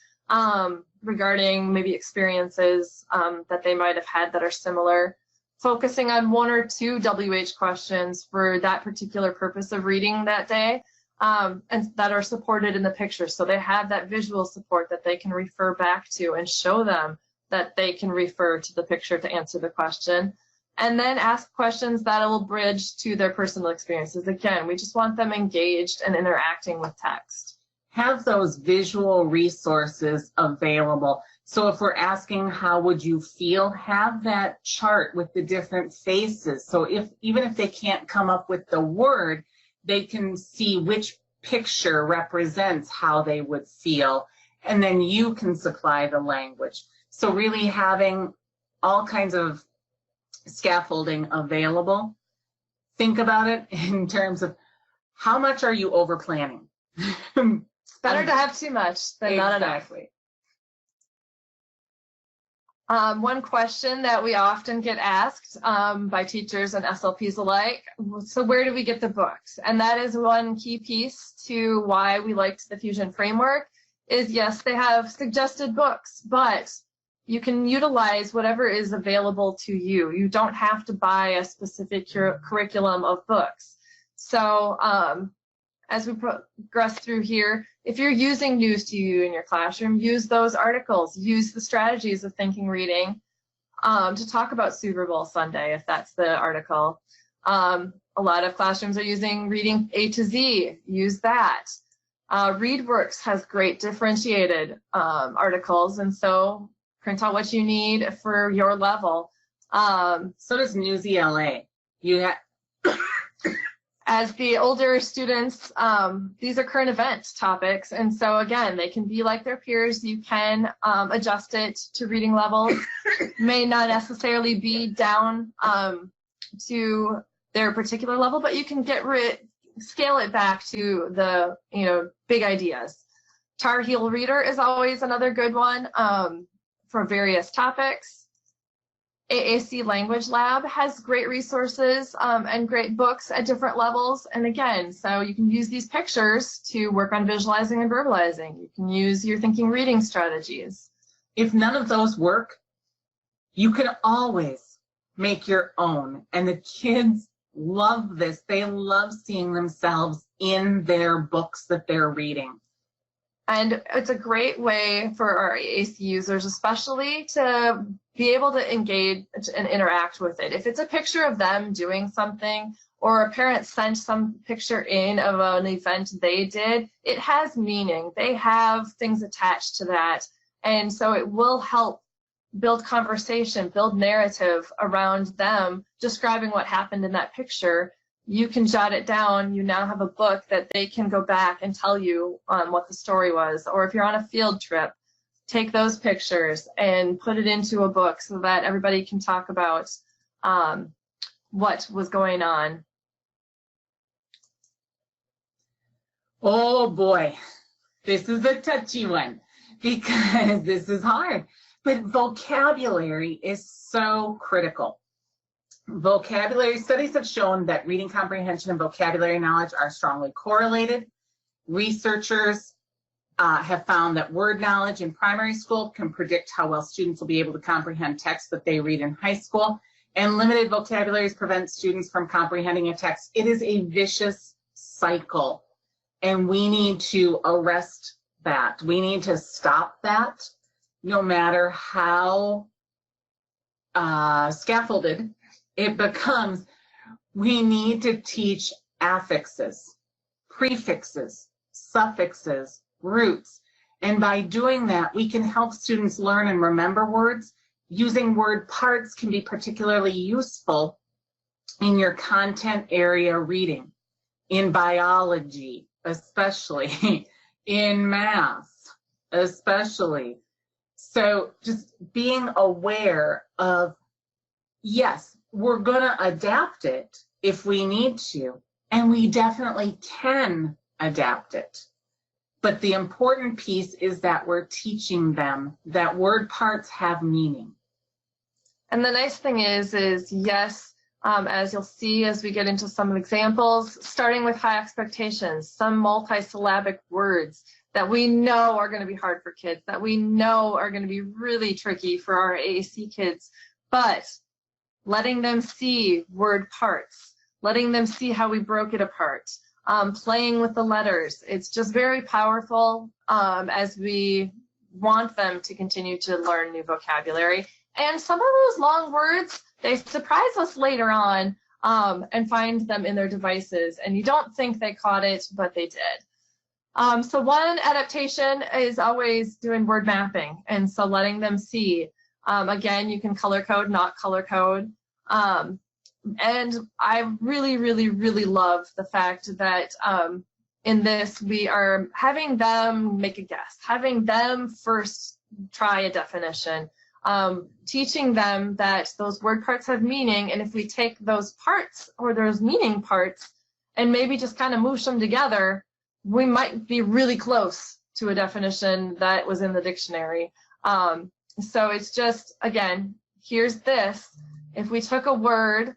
Regarding maybe experiences that they might have had that are similar, focusing on 1 or 2 WH questions for that particular purpose of reading that day, and that are supported in the picture. So they have that visual support that they can refer back to and show them that they can refer to the picture to answer the question. and then ask questions that will bridge to their personal experiences. Again, we just want them engaged and interacting with text. Have those visual resources available. So if we're asking how would you feel, have that chart with the different faces. So even if they can't come up with the word, they can see which picture represents how they would feel, and then you can supply the language. So really having all kinds of scaffolding available. Think about it in terms of how much are you over planning? It's better to have too much than not enough. One question that we often get asked by teachers and SLPs alike, so where do we get the books? And that is one key piece to why we liked the Fusion framework is, yes, they have suggested books, but you can utilize whatever is available to you. You don't have to buy a specific curriculum of books. So as we progress through here, if you're using News to You in your classroom, use those articles, use the strategies of thinking reading to talk about Super Bowl Sunday, if that's the article. A lot of classrooms are using Reading A to Z, use that. ReadWorks has great differentiated articles, and so print out what you need for your level. So does Newsy LA. As the older students, these are current event topics, and so again, they can be like their peers. You can adjust it to reading levels. May not necessarily be down to their particular level, but you can scale it back to the big ideas. Tar Heel Reader is always another good one for various topics. AAC Language Lab has great resources and great books at different levels. And again, so you can use these pictures to work on visualizing and verbalizing. You can use your thinking reading strategies. If none of those work, you can always make your own. And the kids love this. They love seeing themselves in their books that they're reading. And it's a great way for our AAC users, especially, to be able to engage and interact with it. If it's a picture of them doing something, or a parent sent some picture in of an event they did, it has meaning. They have things attached to that. And so it will help build conversation, build narrative around them describing what happened in that picture. You can jot it down. You now have a book that they can go back and tell you what the story was. Or if you're on a field trip, take those pictures and put it into a book so that everybody can talk about what was going on. Oh boy, this is a touchy one because this is hard. But vocabulary is so critical. Vocabulary studies have shown that reading comprehension and vocabulary knowledge are strongly correlated. Researchers have found that word knowledge in primary school can predict how well students will be able to comprehend text that they read in high school, and limited vocabularies prevent students from comprehending a text. It is a vicious cycle, and we need to arrest that. We need to stop that, no matter how scaffolded it becomes. We need to teach affixes, prefixes, suffixes, roots. And by doing that, we can help students learn and remember words. Using word parts can be particularly useful in your content area reading, in biology, especially, in math, especially. So just being aware of, yes, we're going to adapt it if we need to, and we definitely can adapt it. But the important piece is that we're teaching them that word parts have meaning. And the nice thing is yes, as you'll see as we get into some examples, starting with high expectations, some multisyllabic words that we know are going to be hard for kids, that we know are going to be really tricky for our AAC kids, but letting them see word parts, letting them see how we broke it apart, playing with the letters. It's just very powerful as we want them to continue to learn new vocabulary. And some of those long words, they surprise us later on and find them in their devices. And you don't think they caught it, but they did. So one adaptation is always doing word mapping. And so letting them see. Again, you can color code, not color code. And I really, really, really love the fact that in this, we are having them make a guess, having them first try a definition, teaching them that those word parts have meaning, and if we take those parts or those meaning parts and maybe just kind of moosh them together, we might be really close to a definition that was in the dictionary. So it's just, again, here's this. If we took a word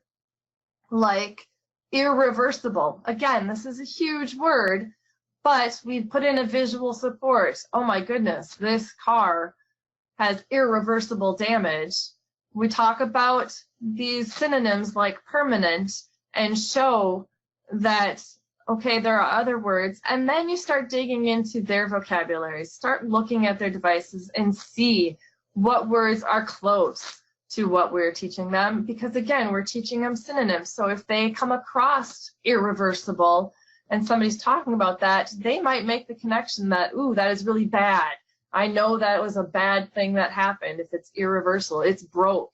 like irreversible, again, this is a huge word, but we put in a visual support. Oh my goodness, this car has irreversible damage. We talk about these synonyms like permanent and show that, okay, there are other words, and then you start digging into their vocabulary, start looking at their devices and see what words are close to what we're teaching them, because again, we're teaching them synonyms. So if they come across irreversible and somebody's talking about that, they might make the connection that, ooh, that is really bad. I know that was a bad thing that happened. If it's irreversible, it's broke.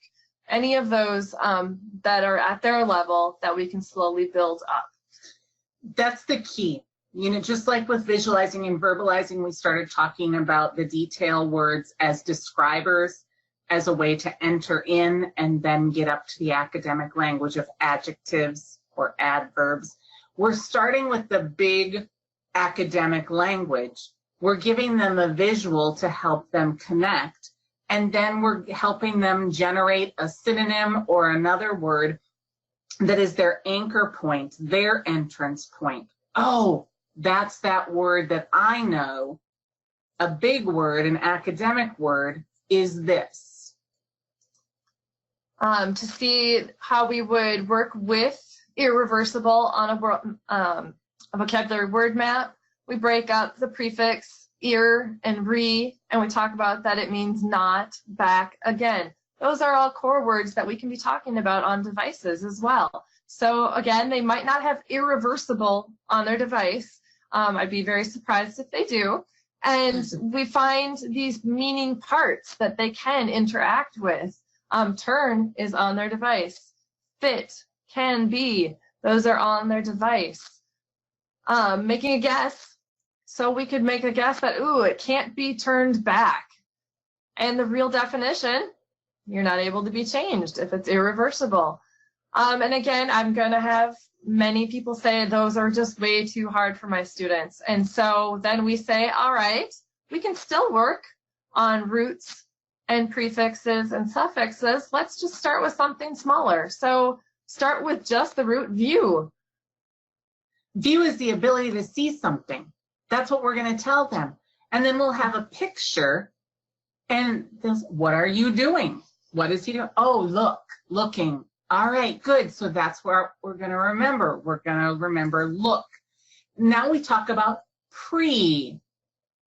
Any of those that are at their level that we can slowly build up. That's the key. You know, just like with visualizing and verbalizing, we started talking about the detail words as describers, as a way to enter in and then get up to the academic language of adjectives or adverbs. We're starting with the big academic language. We're giving them a visual to help them connect, and then we're helping them generate a synonym or another word that is their anchor point, their entrance point. Oh, that's that word that I know. A big word, an academic word, is this. To see how we would work with irreversible on a vocabulary word map, we break up the prefix ir and re, and we talk about that it means not, back, again. Those are all core words that we can be talking about on devices as well. So again, they might not have irreversible on their device. I'd be very surprised if they do. And we find these meaning parts that they can interact with. Turn is on their device. Fit, can be, those are on their device. Making a guess, so we could make a guess that, ooh, it can't be turned back. And the real definition, you're not able to be changed if it's irreversible. And again, I'm going to have many people say those are just way too hard for my students. And so then we say, all right, we can still work on roots and prefixes and suffixes. Let's just start with something smaller. So start with just the root view. View is the ability to see something. That's what we're going to tell them. And then we'll have a picture. And this, what are you doing? What is he doing? Oh, look, looking. All right, good. So that's where we're going to remember. We're going to remember look. Now we talk about pre.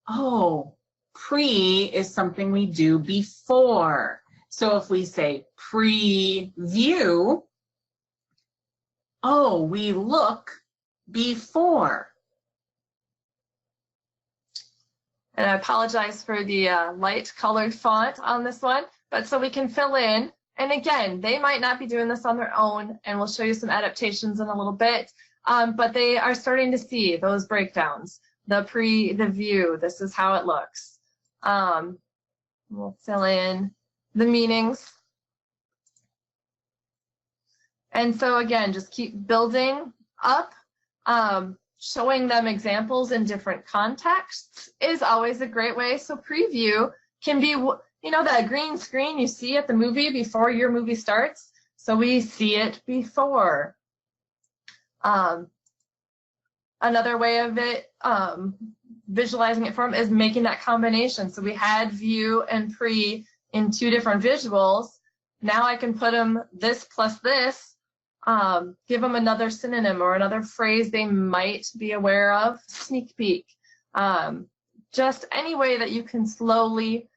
Oh, pre is something we do before. So if we say preview, oh, we look before. And I apologize for the light colored font on this one, but so we can fill in. And again, they might not be doing this on their own, and we'll show you some adaptations in a little bit, but they are starting to see those breakdowns. The view, this is how it looks. We'll fill in the meanings. And so again, just keep building up. Showing them examples in different contexts is always a great way. So preview can be, you know, that green screen you see at the movie before your movie starts. So we see it before. Another way of it, visualizing it for them, is making that combination. So we had view and pre in two different visuals. Now I can put them this plus this, give them another synonym or another phrase they might be aware of, sneak peek. Just any way that you can slowly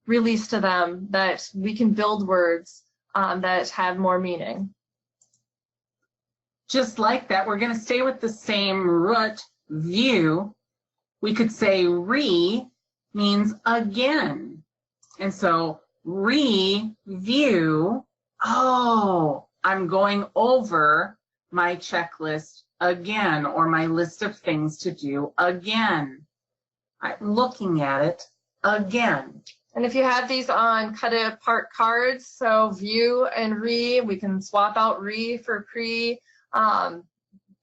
release to them that we can build words that have more meaning. Just like that, we're going to stay with the same root, view. We could say re means again. And so review, oh, I'm going over my checklist again, or my list of things to do again. I'm looking at it again. And if you have these on cut apart cards, so view and re, we can swap out re for pre.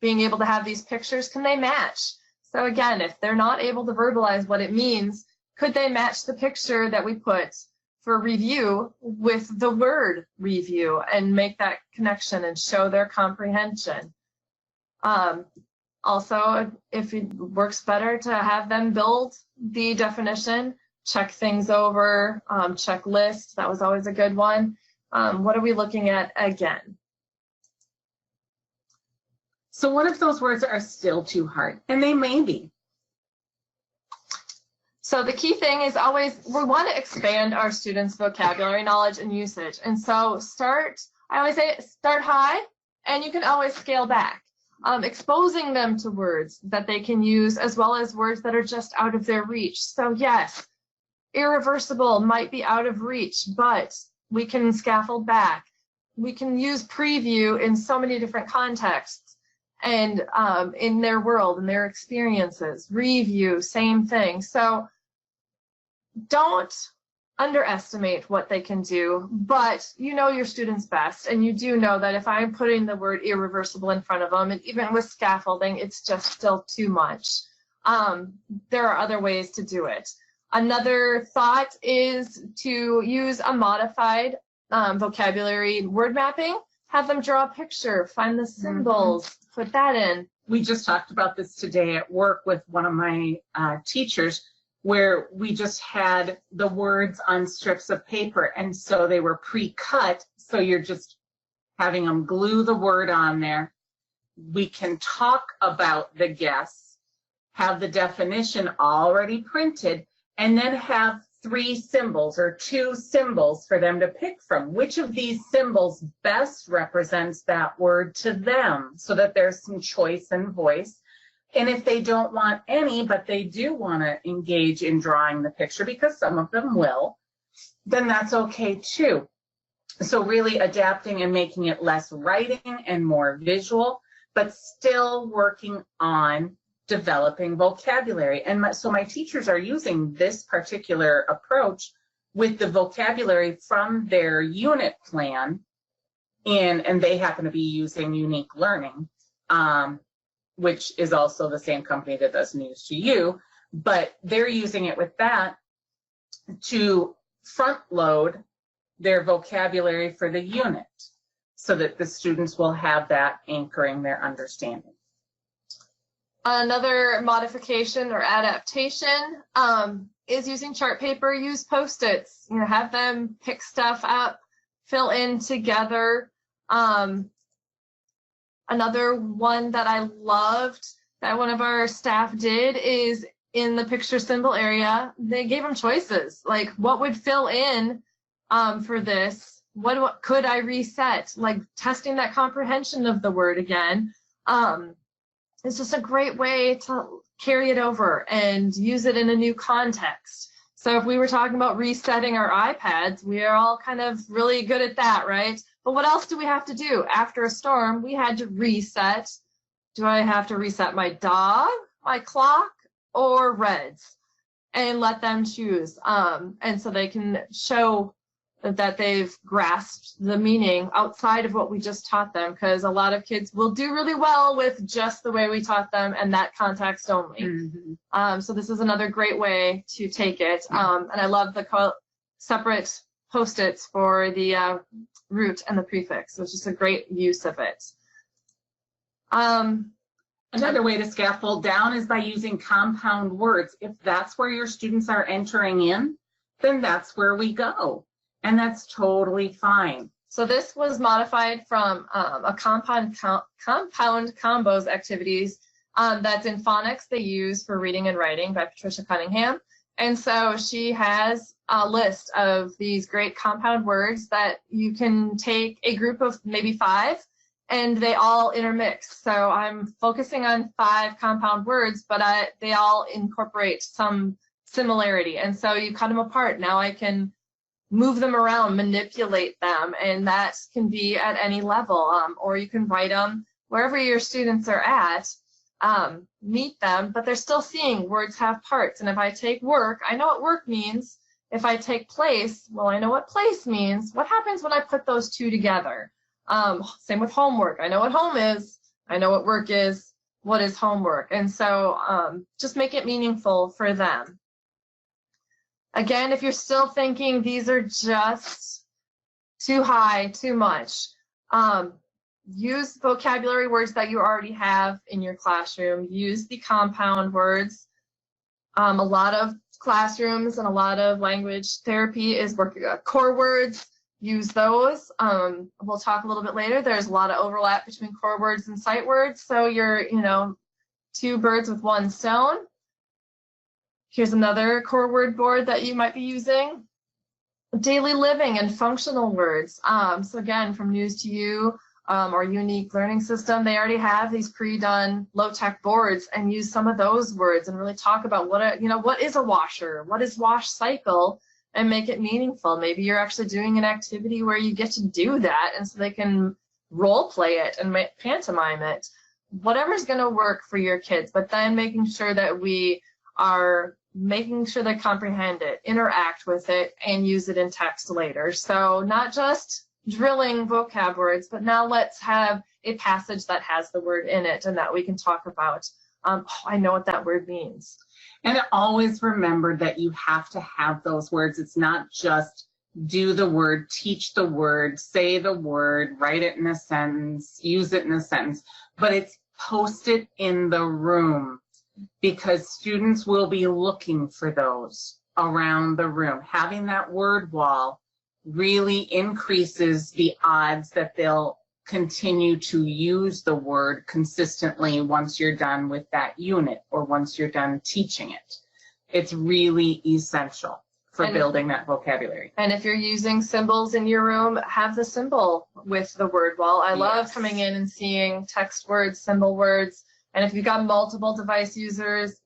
Being able to have these pictures, can they match? So again, if they're not able to verbalize what it means, could they match the picture that we put for review with the word review and make that connection and show their comprehension? Also, if it works better to have them build the definition, check things over, checklist, that was always a good one. What are we looking at again? So what if those words are still too hard? And they may be. So the key thing is always, we want to expand our students' vocabulary knowledge and usage. And so I always say start high, and you can always scale back. Exposing them to words that they can use, as well as words that are just out of their reach. So yes, irreversible might be out of reach, but we can scaffold back. We can use preview in so many different contexts and in their world and their experiences. Review, same thing. So don't underestimate what they can do, but you know your students best, and you do know that if I'm putting the word irreversible in front of them, and even with scaffolding, it's just still too much. There are other ways to do it. Another thought is to use a modified vocabulary word mapping. Have them draw a picture, find the symbols, put that in. We just talked about this today at work with one of my teachers, where we just had the words on strips of paper, and so they were pre-cut, so you're just having them glue the word on there. We can talk about the guess, have the definition already printed, and then have 3 symbols or 2 symbols for them to pick from. Which of these symbols best represents that word to them, so that there's some choice and voice. And if they don't want any, but they do want to engage in drawing the picture, because some of them will, then that's okay too. So really adapting and making it less writing and more visual, but still working on developing vocabulary. And so my teachers are using this particular approach with the vocabulary from their unit plan, and they happen to be using Unique Learning, which is also the same company that does News to You, but they're using it with that to front load their vocabulary for the unit so that the students will have that anchoring their understanding. Another modification or adaptation is using chart paper. Use Post-its. Have them pick stuff up, fill in together. Another one that I loved that one of our staff did is in the picture symbol area, they gave them choices. Like, what would fill in for this? What could I reset? Like, testing that comprehension of the word again. It's just a great way to carry it over and use it in a new context. So if we were talking about resetting our iPads, we are all kind of really good at that, right? But what else do we have to do? After a storm, we had to reset. Do I have to reset my dog, my clock, or Reds? And let them choose. And so they can show that they've grasped the meaning outside of what we just taught them, because a lot of kids will do really well with just the way we taught them and that context only. So this is another great way to take it. And I love the separate Post-its for the root and the prefix. So it's just a great use of it. Another way to scaffold down is by using compound words. If that's where your students are entering in, then that's where we go. And that's totally fine. So this was modified from a compound combos activities that's in phonics they use for reading and writing by Patricia Cunningham. And so she has a list of these great compound words that you can take a group of maybe 5, and they all intermix. So I'm focusing on 5 compound words, but they all incorporate some similarity. And so you cut them apart. Now I can move them around, manipulate them, and that can be at any level. Or you can write them wherever your students are at, meet them, but they're still seeing words have parts. And if I take work, I know what work means. If I take place, well, I know what place means. What happens when I put those 2 together? Same with homework. I know what home is. I know what work is. What is homework? And so just make it meaningful for them. Again, if you're still thinking these are just too high, too much, use vocabulary words that you already have in your classroom. Use the compound words. A lot of classrooms and a lot of language therapy is working core words. Use those. We'll talk a little bit later. There's a lot of overlap between core words and sight words. So you're, 2 birds with 1 stone. Here's another core word board that you might be using. Daily living and functional words. So again, from News to You or Unique Learning System, they already have these pre-done low-tech boards, and use some of those words and really talk about what is a washer, what is wash cycle, and make it meaningful. Maybe you're actually doing an activity where you get to do that, and so they can role play it and pantomime it. Whatever's going to work for your kids, but then making sure that we are making sure they comprehend it, interact with it, and use it in text later. So not just drilling vocab words, but now let's have a passage that has the word in it and that we can talk about. I know what that word means. And always remember that you have to have those words. It's not just do the word, teach the word, say the word, write it in a sentence, use it in a sentence, but it's post it in the room, because students will be looking for those around the room. Having that word wall really increases the odds that they'll continue to use the word consistently once you're done with that unit or once you're done teaching it. It's really essential for building that vocabulary. And if you're using symbols in your room, have the symbol with the word wall. I love coming in and seeing text words, symbol words. And if you've got multiple device users,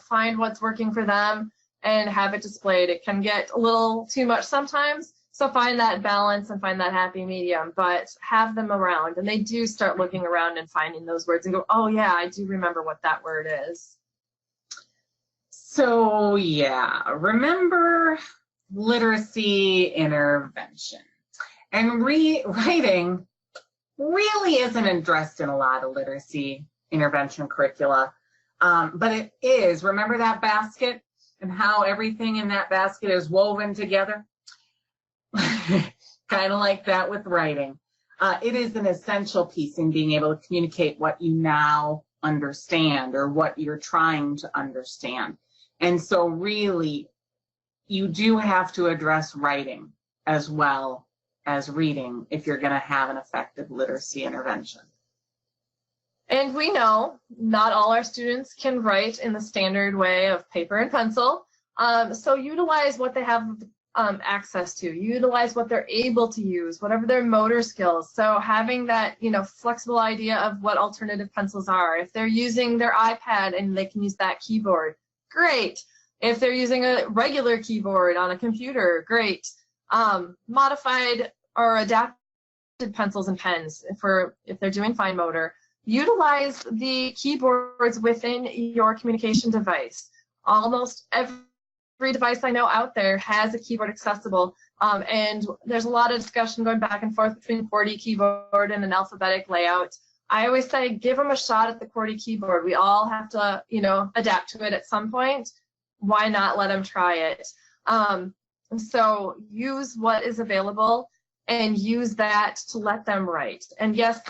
find what's working for them and have it displayed. It can get a little too much sometimes, so find that balance and find that happy medium, but have them around. And they do start looking around and finding those words and go, oh yeah, I do remember what that word is. So yeah, remember literacy intervention. And writing really isn't addressed in a lot of literacy intervention curricula, but it is. Remember that basket and how everything in that basket is woven together? Kind of like that with writing. It is an essential piece in being able to communicate what you now understand or what you're trying to understand. And so really, you do have to address writing as well as reading if you're going to have an effective literacy intervention. And we know not all our students can write in the standard way of paper and pencil. So utilize what they have access to, utilize what they're able to use, whatever their motor skills. So having that, flexible idea of what alternative pencils are. If they're using their iPad and they can use that keyboard, great. If they're using a regular keyboard on a computer, great. Modified or adapted pencils and pens if they're doing fine motor. Utilize the keyboards within your communication device. Almost every device I know out there has a keyboard accessible, and there's a lot of discussion going back and forth between QWERTY keyboard and an alphabetic layout. I always say give them a shot at the QWERTY keyboard. We all have to, adapt to it at some point. Why not let them try it? So use what is available and use that to let them write. And yes,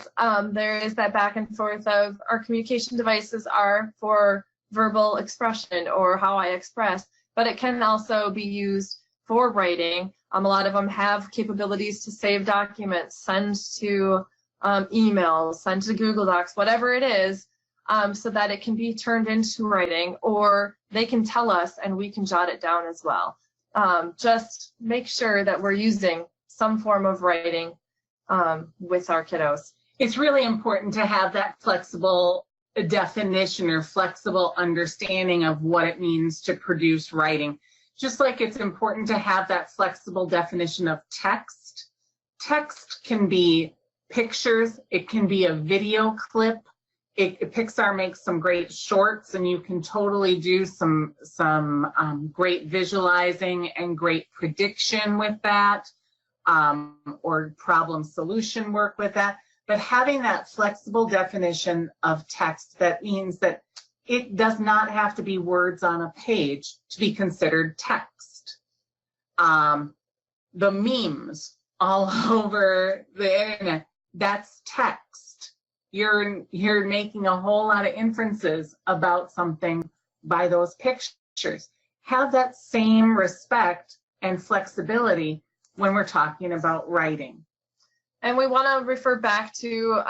there is that back and forth of our communication devices are for verbal expression or how I express, but it can also be used for writing. A lot of them have capabilities to save documents, send to emails, send to Google Docs, whatever it is. so that it can be turned into writing, or they can tell us and we can jot it down as well. Just make sure that we're using some form of writing with our kiddos. It's really important to have that flexible definition or flexible understanding of what it means to produce writing. Just like it's important to have that flexible definition of text. Text can be pictures, it can be a video clip. Pixar makes some great shorts, and you can totally do some great visualizing and great prediction with that, or problem solution work with that. But having that flexible definition of text, that means that it does not have to be words on a page to be considered text. The memes all over the internet, that's text. You're making a whole lot of inferences about something by those pictures. Have that same respect and flexibility when we're talking about writing. And we want to refer back to,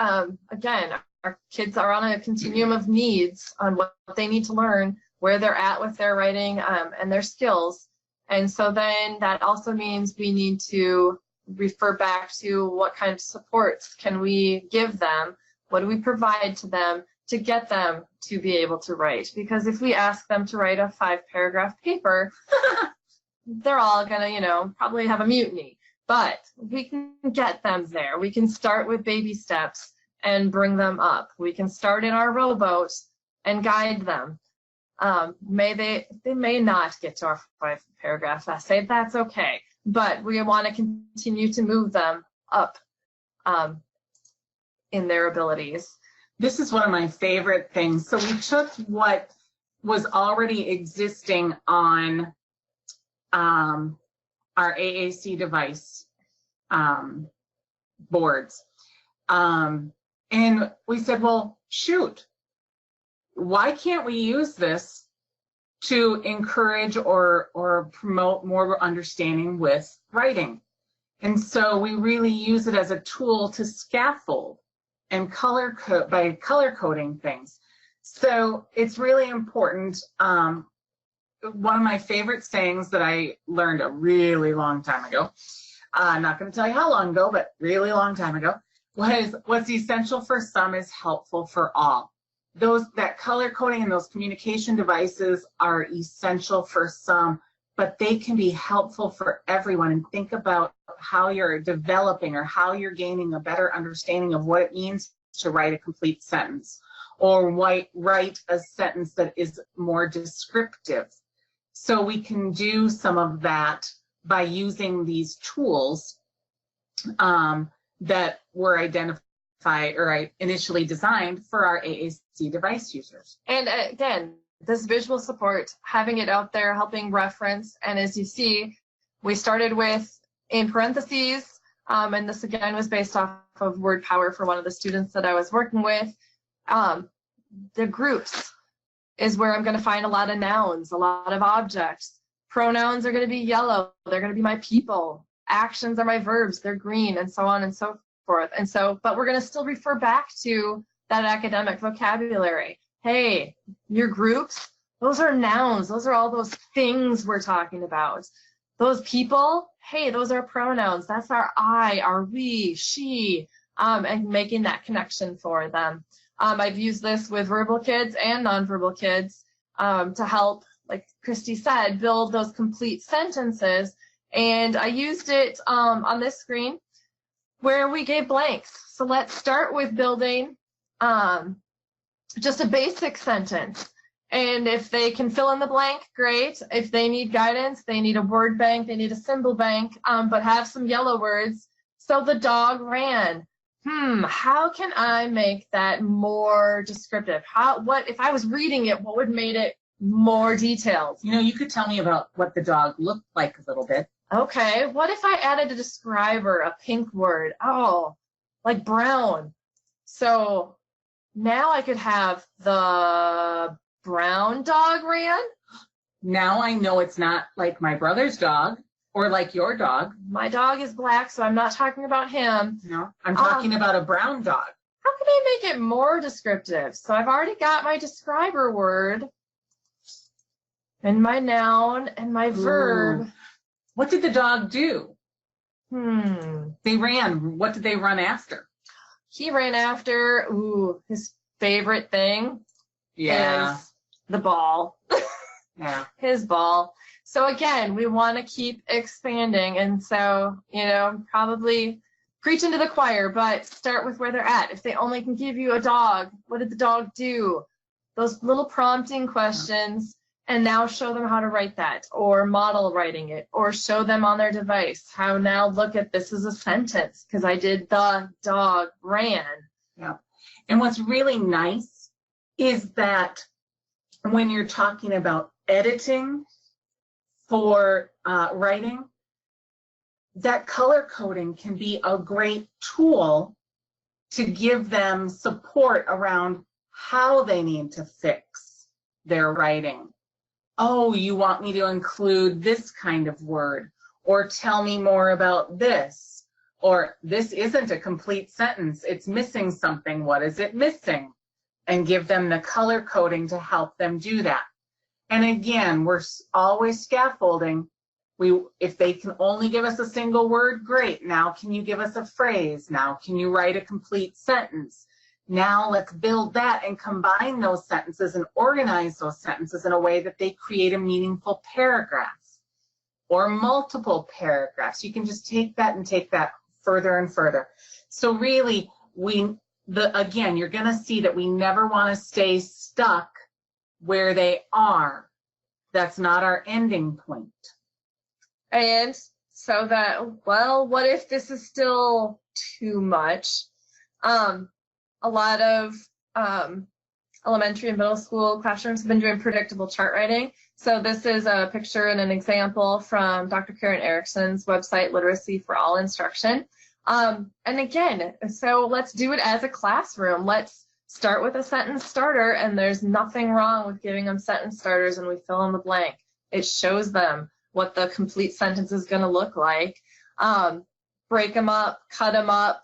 again, our kids are on a continuum of needs on what they need to learn, where they're at with their writing and their skills. And so then that also means we need to refer back to what kind of supports can we give them, what do we provide to them to get them to be able to write. Because if we ask them to write a 5-paragraph paper, they're all going to, probably have a mutiny. But we can get them there. We can start with baby steps and bring them up. We can start in our rowboat and guide them. They may not get to our 5-paragraph essay. That's okay. But we want to continue to move them up in their abilities. This is one of my favorite things. So we took what was already existing on our AAC device boards. And we said, well, shoot, why can't we use this to encourage or promote more understanding with writing? And so we really use it as a tool to scaffold and by color coding things. So it's really important. One of my favorite sayings that I learned a really long time ago, I'm not going to tell you how long ago, but really long time ago, was what's essential for some is helpful for all. That color coding and those communication devices are essential for some, but they can be helpful for everyone. And think about how you're developing or how you're gaining a better understanding of what it means to write a complete sentence, or write a sentence that is more descriptive. So we can do some of that by using these tools that were identified or initially designed for our AAC device users. And again, this visual support, having it out there, helping reference, and as you see, we started with in parentheses, and this again was based off of word power for one of the students that I was working with. The groups is where I'm going to find a lot of nouns, a lot of objects. Pronouns are going to be yellow. They're going to be my people. Actions are my verbs. They're green, and so on and so forth. And so, but we're going to still refer back to that academic vocabulary. Hey, your groups, those are nouns. Those are all those things we're talking about. Those people, hey, those are pronouns. That's our I, our we, she, and making that connection for them. I've used this with verbal kids and nonverbal kids to help, like Christy said, build those complete sentences. And I used it on this screen where we gave blanks. So let's start with building just a basic sentence. And if they can fill in the blank, great. If they need guidance, they need a word bank, they need a symbol bank, but have some yellow words. So the dog ran. How can I make that more descriptive? What if I was reading it, what would make it more detailed? You could tell me about what the dog looked like a little bit. Okay, what if I added a describer, a pink word? Oh, like brown. So now I could have the brown dog ran. Now I know it's not like my brother's dog or like your dog. My dog is black, so I'm not talking about him. No, I'm talking about a brown dog. how can I make it more descriptive? So I've already got my describer word and my noun and my verb. What did the dog do? They ran. What did they run after? He ran after, his favorite thing. Yeah. Is the ball. Yeah. His ball. So again, we want to keep expanding. And so, probably preaching to the choir, but start with where they're at. If they only can give you a dog, what did the dog do? Those little prompting questions, and now show them how to write that, or model writing it, or show them on their device how now look at this as a sentence, because I did the dog ran. Yeah. And what's really nice is that when you're talking about editing for writing, that color coding can be a great tool to give them support around how they need to fix their writing. Oh, you want me to include this kind of word, or tell me more about this, or this isn't a complete sentence, it's missing something, what is it missing? And give them the color coding to help them do that. And again, we're always scaffolding. If they can only give us a single word, great. Now can you give us a phrase? Now can you write a complete sentence? Now let's build that and combine those sentences and organize those sentences in a way that they create a meaningful paragraph or multiple paragraphs. You can just take that and take that further and further. So really, again, you're going to see that we never want to stay stuck where they are. That's not our ending point. And so that, well, what if this is still too much? A lot of elementary and middle school classrooms have been doing predictable chart writing. So this is a picture and an example from Dr. Karen Erickson's website, Literacy for All Instruction. And again, so let's do it as a classroom. Let's start with a sentence starter, and there's nothing wrong with giving them sentence starters, and we fill in the blank. It shows them what the complete sentence is going to look like. Break them up, cut them up,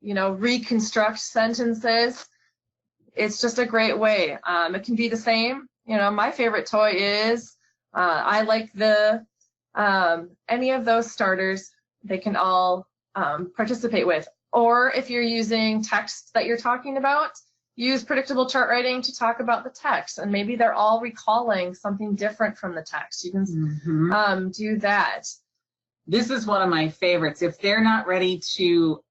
reconstruct sentences. It's just a great way. It can be the same. My favorite toy is, I like any of those starters, they can all participate with. Or if you're using text that you're talking about, use predictable chart writing to talk about the text, and maybe they're all recalling something different from the text. You can do that. This is one of my favorites. If they're not ready to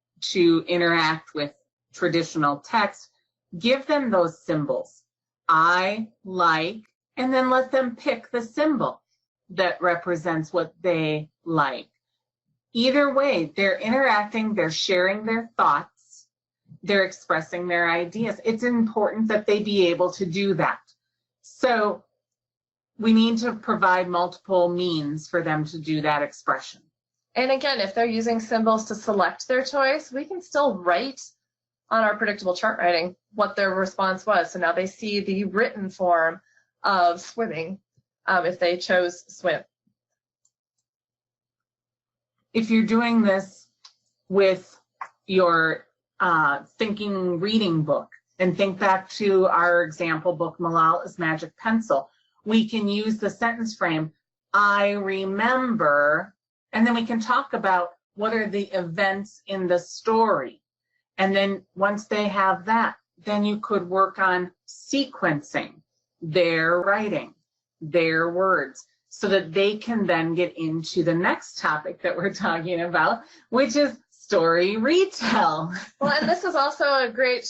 interact with traditional text, give them those symbols. I like, and then let them pick the symbol that represents what they like. Either way, they're interacting, they're sharing their thoughts, they're expressing their ideas. It's important that they be able to do that. So we need to provide multiple means for them to do that expression. And again, if they're using symbols to select their choice, we can still write on our predictable chart writing what their response was. So now they see the written form of swimming if they chose swim. If you're doing this with your thinking reading book, and think back to our example book, Malala's Magic Pencil, we can use the sentence frame, I remember, and then we can talk about what are the events in the story. And then once they have that, then you could work on sequencing their writing, their words, so that they can then get into the next topic that we're talking about, which is story retell. Well, and this is also a great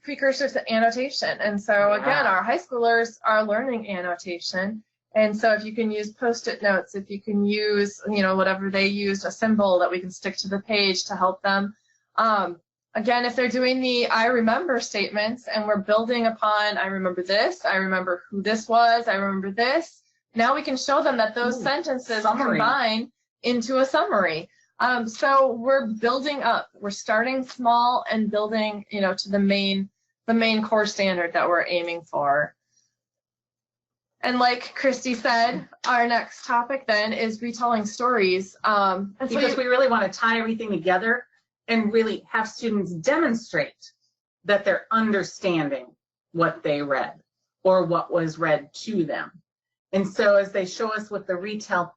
precursor to annotation. And so again, our high schoolers are learning annotation. And so if you can use Post-it notes, if you can use, whatever they used, a symbol that we can stick to the page to help them. Again, if they're doing the I remember statements and we're building upon I remember this, I remember who this was, I remember this, now we can show them that those sentences combine into a summary. So we're building up. We're starting small and building, to the main core standard that we're aiming for. And like Christy said, our next topic then is retelling stories. Because we really want to tie everything together and really have students demonstrate that they're understanding what they read or what was read to them. And so as they show us with the retell,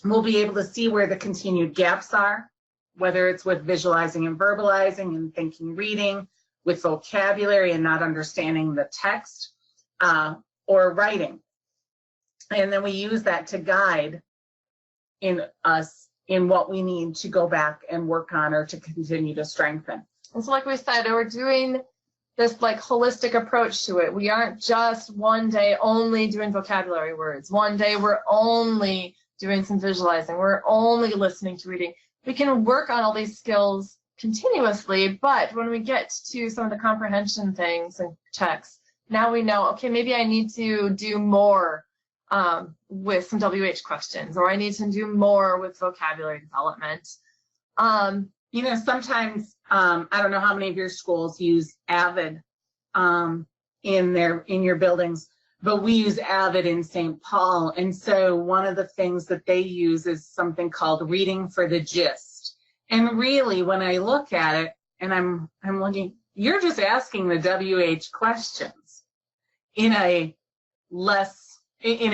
we'll be able to see where the continued gaps are, whether it's with visualizing and verbalizing and thinking, reading, with vocabulary and not understanding the text, or writing. And then we use that to guide in us in what we need to go back and work on or to continue to strengthen. And so like we said, we're doing this like holistic approach to it. We aren't just one day only doing vocabulary words. One day we're only doing some visualizing. We're only listening to reading. We can work on all these skills continuously, but when we get to some of the comprehension things and checks, now we know, okay, maybe I need to do more with some WH questions, or I need to do more with vocabulary development. You know, sometimes, I don't know how many of your schools use Avid in your buildings, but we use Avid in St. Paul. And so one of the things that they use is something called reading for the gist. And really, when I look at it and I'm looking, you're just asking the WH questions in a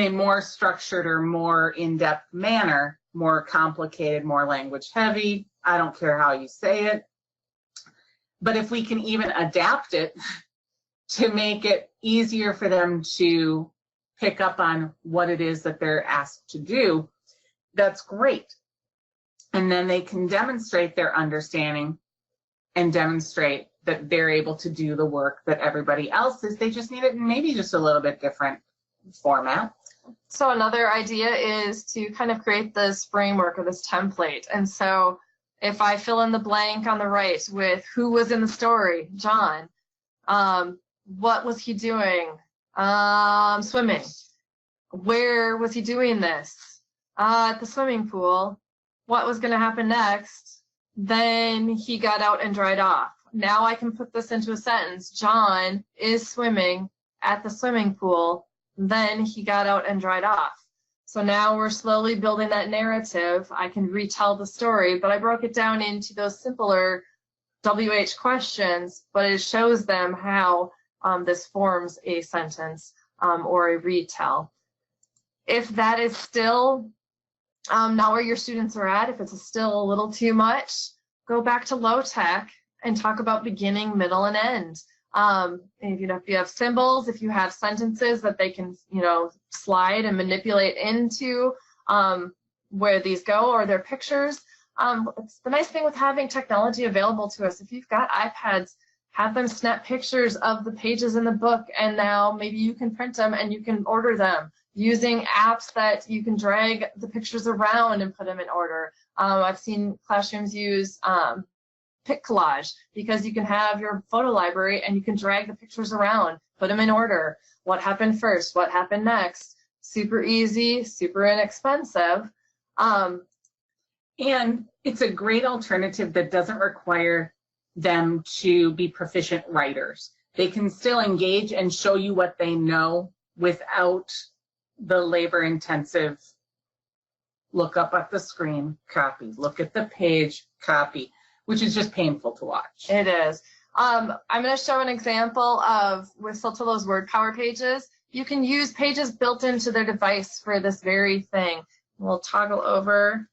more structured or more in-depth manner, more complicated, more language heavy. I don't care how you say it. But if we can even adapt it to make it easier for them to pick up on what it is that they're asked to do, that's great. And then they can demonstrate their understanding and demonstrate that they're able to do the work that everybody else is. They just need it in maybe just a little bit different format. So another idea is to kind of create this framework or this template. And so if I fill in the blank on the right with who was in the story, John, what was he doing? Swimming. Where was he doing this? At the swimming pool. What was going to happen next? Then he got out and dried off. Now I can put this into a sentence. John is swimming at the swimming pool. Then he got out and dried off. So now we're slowly building that narrative. I can retell the story, but I broke it down into those simpler WH questions, but it shows them how this forms a sentence or a retell. If that is still not where your students are at, if it's still a little too much, go back to low tech and talk about beginning, middle, and end. If you have symbols, if you have sentences that they can, slide and manipulate into where these go, or their pictures. It's the nice thing with having technology available to us. If you've got iPads, have them snap pictures of the pages in the book, and now maybe you can print them and you can order them using apps that you can drag the pictures around and put them in order. I've seen classrooms use Pic Collage, because you can have your photo library and you can drag the pictures around, put them in order. What happened first? What happened next? Super easy, super inexpensive. And it's a great alternative that doesn't require them to be proficient writers. They can still engage and show you what they know without the labor-intensive look up at the screen, copy, look at the page, copy, which is just painful to watch. It is. I'm going to show an example of, with Saltillo's word power pages, you can use pages built into their device for this very thing. We'll toggle over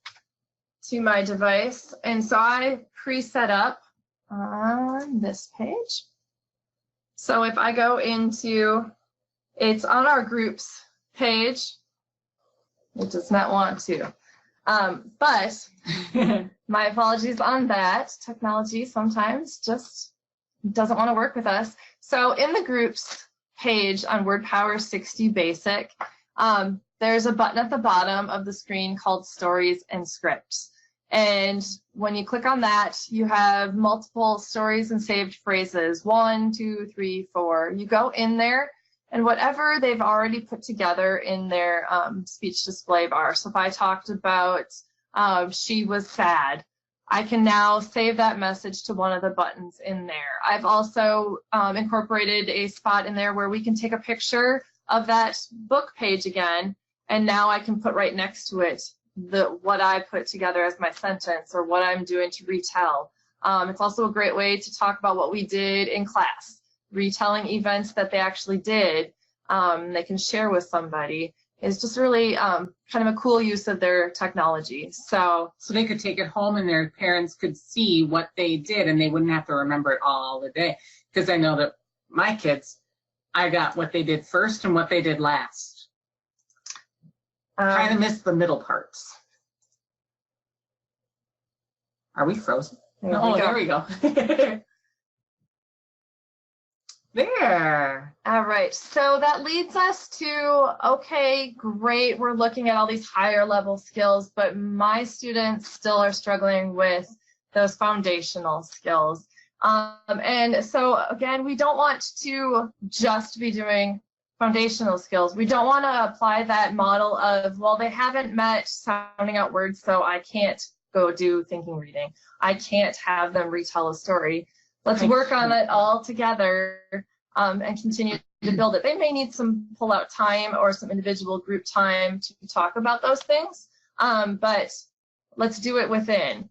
to my device. And so I pre-set up on this page. So if I go into, it's on our groups page, it does not want to. But my apologies on that. Technology sometimes just doesn't want to work with us. So in the groups page on WordPower 60 Basic, there's a button at the bottom of the screen called Stories and Scripts. And when you click on that, you have multiple stories and saved phrases, 1, 2, 3, 4. You go in there, and whatever they've already put together in their speech display bar. So if I talked about she was sad, I can now save that message to one of the buttons in there. I've also incorporated a spot in there where we can take a picture of that book page again, and now I can put right next to it what I put together as my sentence or what I'm doing to retell. It's also a great way to talk about what we did in class, retelling events that they actually did. They can share with somebody. It's just really kind of a cool use of their technology. So they could take it home and their parents could see what they did and they wouldn't have to remember it all the day. Because I know that my kids, I got what they did first and what they did last. Kind of missed the middle parts. Are we frozen? There we go. There. All right, so that leads us to, okay, great, we're looking at all these higher level skills, but my students still are struggling with those foundational skills. And so again, we don't want to just be doing foundational skills. We don't want to apply that model of, well, they haven't met sounding out words, so I can't go do thinking reading. I can't have them retell a story. Let's work on it all together and continue to build it. They may need some pull-out time or some individual group time to talk about those things, but let's do it within.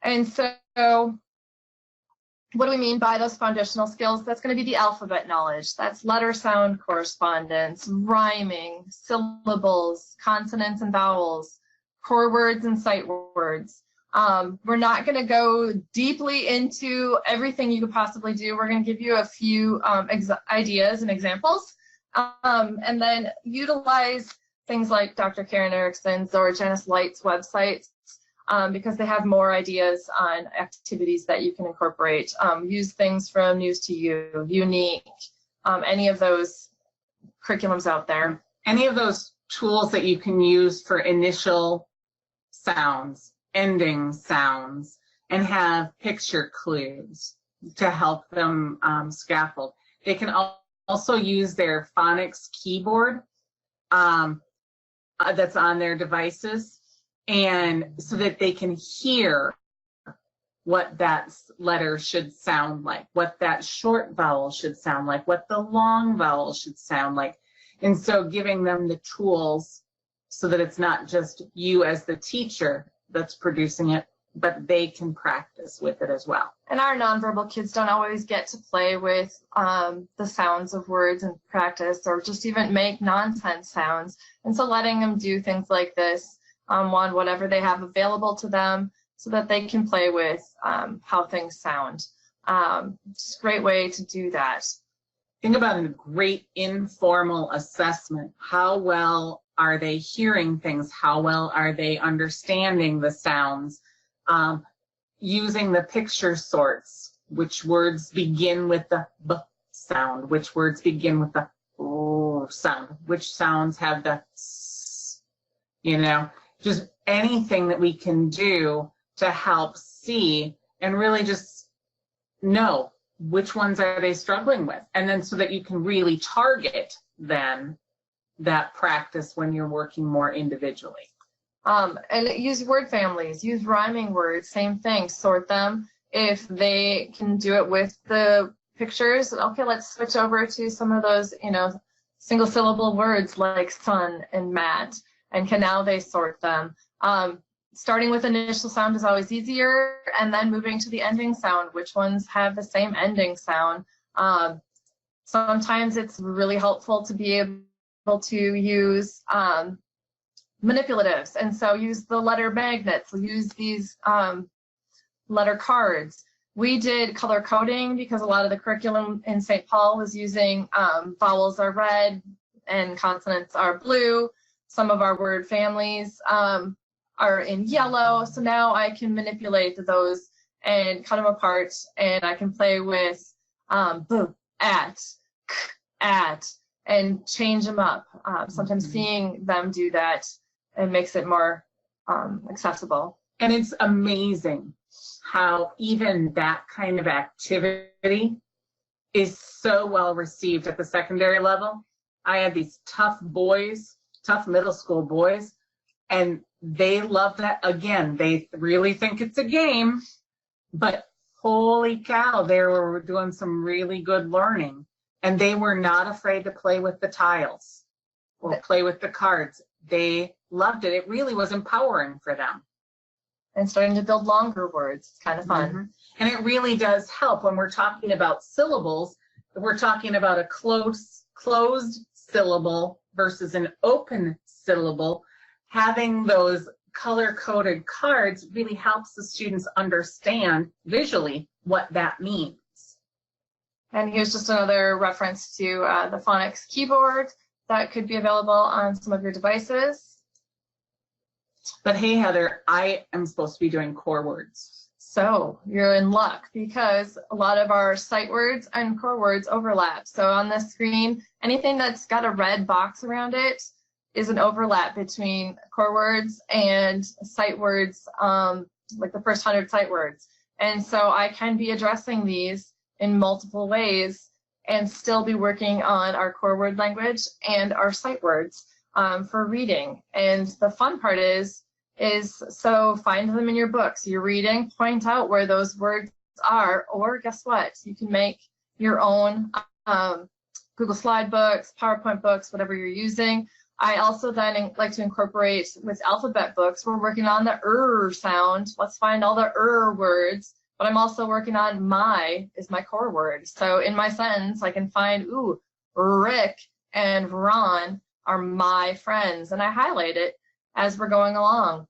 And so what do we mean by those foundational skills? That's going to be the alphabet knowledge. That's letter sound correspondence, rhyming, syllables, consonants and vowels, core words and sight words. We're not going to go deeply into everything you could possibly do. We're going to give you a few ideas and examples, and then utilize things like Dr. Karen Erickson's or Janice Light's websites, because they have more ideas on activities that you can incorporate. Use things from News to You, Unique, any of those curriculums out there. Any of those tools that you can use for initial sounds, ending sounds, and have picture clues to help them scaffold. They can also use their phonics keyboard that's on their devices, and so that they can hear what that letter should sound like, what that short vowel should sound like, what the long vowel should sound like. And so giving them the tools so that it's not just you as the teacher that's producing it, but they can practice with it as well. And our nonverbal kids don't always get to play with the sounds of words and practice, or just even make nonsense sounds. And so letting them do things like this on whatever they have available to them, so that they can play with how things sound. It's a great way to do that. Think about a great informal assessment. How well are they hearing things? How well are they understanding the sounds? Using the picture sorts, which words begin with the B sound, which words begin with the O sound, which sounds have the S, just anything that we can do to help see and really just know which ones are they struggling with. And then so that you can really target then that practice when you're working more individually. And use word families, use rhyming words, same thing, sort them. If they can do it with the pictures, okay, let's switch over to some of those, single syllable words like sun and mat, and can now they sort them. Starting with initial sound is always easier, and then moving to the ending sound, which ones have the same ending sound. Sometimes it's really helpful to be able to use manipulatives, and so use the letter magnets, use these letter cards. We did color coding because a lot of the curriculum in St. Paul was using vowels are red and consonants are blue. Some of our word families are in yellow, so now I can manipulate those and cut them apart, and I can play with b, at, k, at, and change them up. Sometimes seeing them do that, it makes it more accessible. And it's amazing how even that kind of activity is so well received at the secondary level. I had these tough boys, tough middle school boys, and they love that. Again, they really think it's a game, but holy cow, they were doing some really good learning. And they were not afraid to play with the tiles or play with the cards. They loved it. It really was empowering for them. and starting to build longer words. It's kind of fun. Mm-hmm. And it really does help when we're talking about syllables. We're talking about a closed syllable versus an open syllable. Having those color-coded cards really helps the students understand visually what that means. And here's just another reference to the phonics keyboard that could be available on some of your devices. But hey, Heather, I am supposed to be doing core words. So you're in luck because a lot of our sight words and core words overlap. So on the screen, anything that's got a red box around it is an overlap between core words and sight words, like the first 100 sight words. And so I can be addressing these in multiple ways and still be working on our core word language and our sight words for reading. And the fun part is so find them in your books. You're reading, point out where those words are, or guess what? You can make your own Google Slide books, PowerPoint books, whatever you're using. I also then like to incorporate with alphabet books. We're working on the sound. Let's find all the words. But I'm also working on my is my core word. So in my sentence, I can find, Rick and Ron are my friends. And I highlight it as we're going along.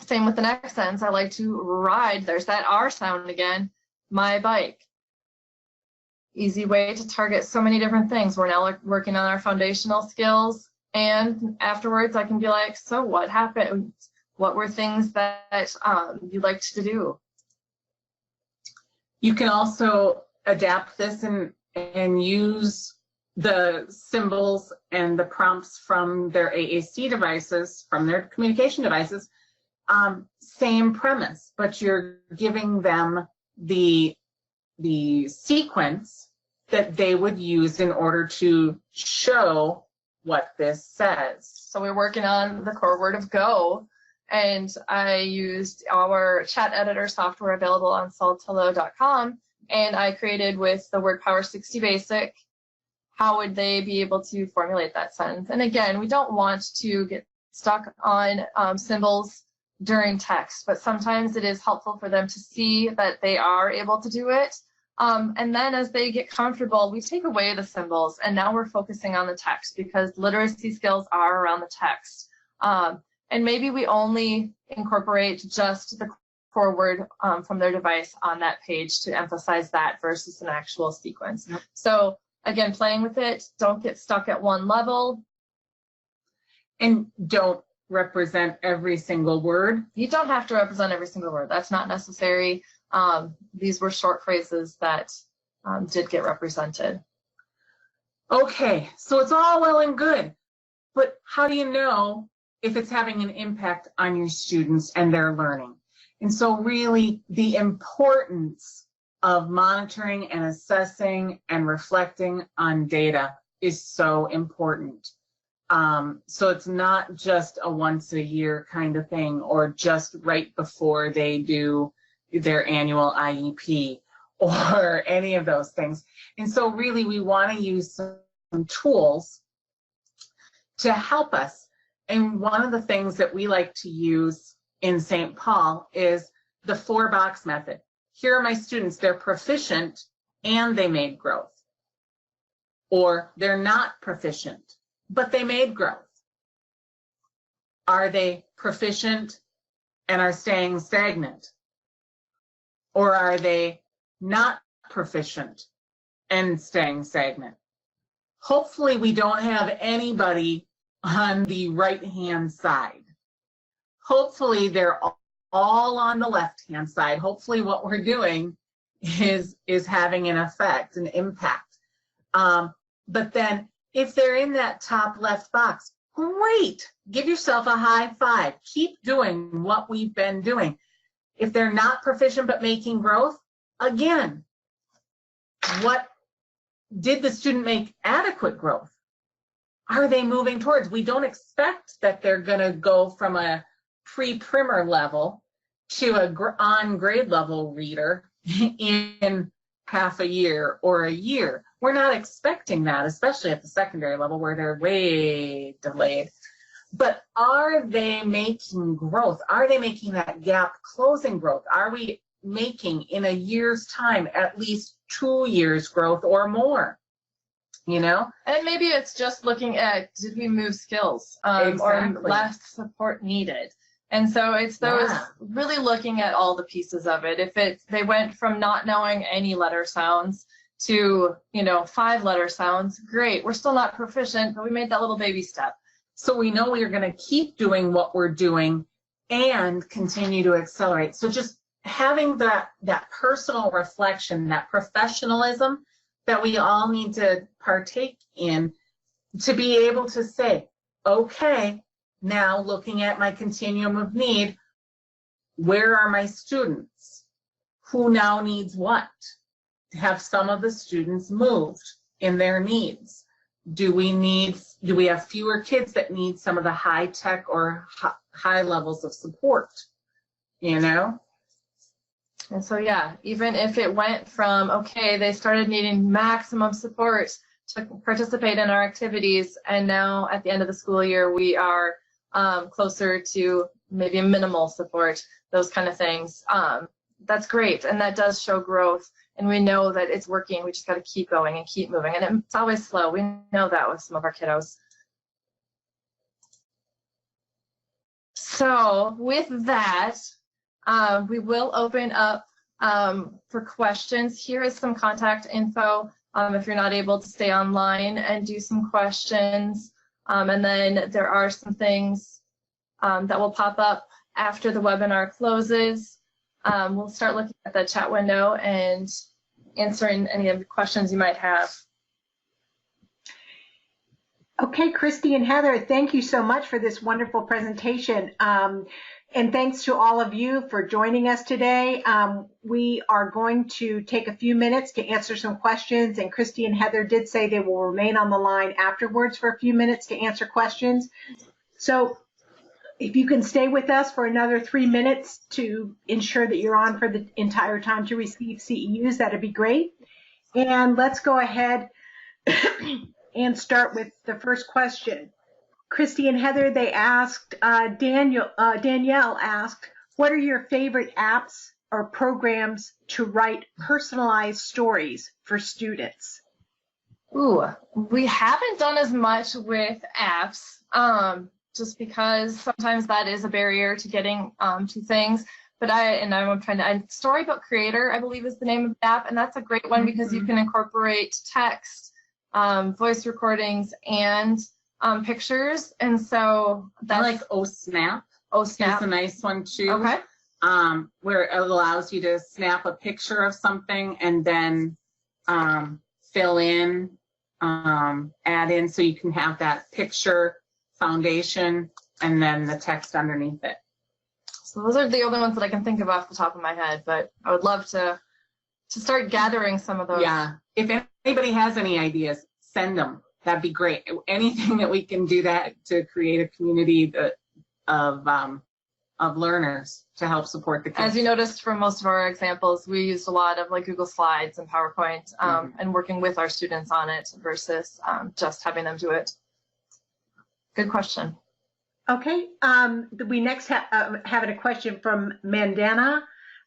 Same with the next sentence. I like to ride. There's that R sound again. My bike. Easy way to target so many different things. We're now working on our foundational skills. And afterwards, I can be like, so what happened? What were things that you liked to do? You can also adapt this and use the symbols and the prompts from their AAC devices, from their communication devices. Same premise, but you're giving them the sequence that they would use in order to show what this says. So we're working on the core word of go. And I used our chat editor software available on saltillo.com, and I created with the word power 60 basic, how would they be able to formulate that sentence? And again, we don't want to get stuck on symbols during text, but sometimes it is helpful for them to see that they are able to do it. And then as they get comfortable, we take away the symbols, and now we're focusing on the text because literacy skills are around the text. And maybe we only incorporate just the core word from their device on that page to emphasize that versus an actual sequence. Yep. So again, playing with it, don't get stuck at one level. And don't represent every single word. You don't have to represent every single word. That's not necessary. These were short phrases that did get represented. Okay, so it's all well and good, but how do you know if it's having an impact on your students and their learning? And so really the importance of monitoring and assessing and reflecting on data is so important. So it's not just a once a year kind of thing, or just right before they do their annual IEP or any of those things. And so really we want to use some tools to help us. And one of the things that we like to use in St. Paul is the 4-box method. Here are my students, they're proficient and they made growth. Or they're not proficient, but they made growth. Are they proficient and are staying stagnant? Or are they not proficient and staying stagnant? Hopefully we don't have anybody on the right-hand side. Hopefully they're all on the left-hand side. Hopefully what we're doing is having an effect, an impact. But then if they're in that top left box, great. Give yourself a high five. Keep doing what we've been doing. If they're not proficient but making growth, again, what did the student make adequate growth? Are they moving towards? We don't expect that they're going to go from a pre-primer level to a on grade level reader in half a year or a year. We're not expecting that, especially at the secondary level where they're way delayed. But are they making growth? Are they making that gap closing growth? Are we making in a year's time at least 2 years growth or more? You know? And maybe it's just looking at, did we move skills Exactly. or less support needed? And so it's those really looking at all the pieces of it. If they went from not knowing any letter sounds to, 5 letter sounds, great. We're still not proficient, but we made that little baby step. So we know we are going to keep doing what we're doing and continue to accelerate. So just having that personal reflection, that professionalism that we all need to partake in to be able to say, okay, now looking at my continuum of need, where are my students? Who now needs what? Have some of the students moved in their needs? Do we have fewer kids that need some of the high tech or high levels of support? And so, even if it went from, okay, they started needing maximum support to participate in our activities, and now at the end of the school year, we are closer to maybe minimal support, those kind of things. That's great, and that does show growth, and we know that it's working. We just got to keep going and keep moving, and it's always slow. We know that with some of our kiddos. So with that, we will open up for questions. Here is some contact info if you're not able to stay online and do some questions. And then there are some things that will pop up after the webinar closes. We'll start looking at the chat window and answering any of the questions you might have. Okay, Christy and Heather, thank you so much for this wonderful presentation. And thanks to all of you for joining us today. We are going to take a few minutes to answer some questions, and Christy and Heather did say they will remain on the line afterwards for a few minutes to answer questions. So if you can stay with us for another 3 minutes to ensure that you're on for the entire time to receive CEUs, that'd be great. And let's go ahead and start with the first question. Christy and Heather, they asked, Danielle asked, what are your favorite apps or programs to write personalized stories for students? Ooh, we haven't done as much with apps, just because sometimes that is a barrier to getting to things. But I'm trying to, Storybook Creator, I believe is the name of the app, and that's a great one because you can incorporate text, voice recordings, and pictures, and so that's, I like OSnap. OSnap is a nice one too. Okay. Where it allows you to snap a picture of something and then fill in, add in, so you can have that picture foundation and then the text underneath it. So those are the only ones that I can think of off the top of my head, but I would love to start gathering some of those. Yeah. If anybody has any ideas, send them. That'd be great. Anything that we can do that to create a community of learners to help support the kids. As you noticed from most of our examples, we used a lot of like Google Slides and PowerPoint and working with our students on it versus just having them do it. Good question. Okay, we next have a question from Mandana.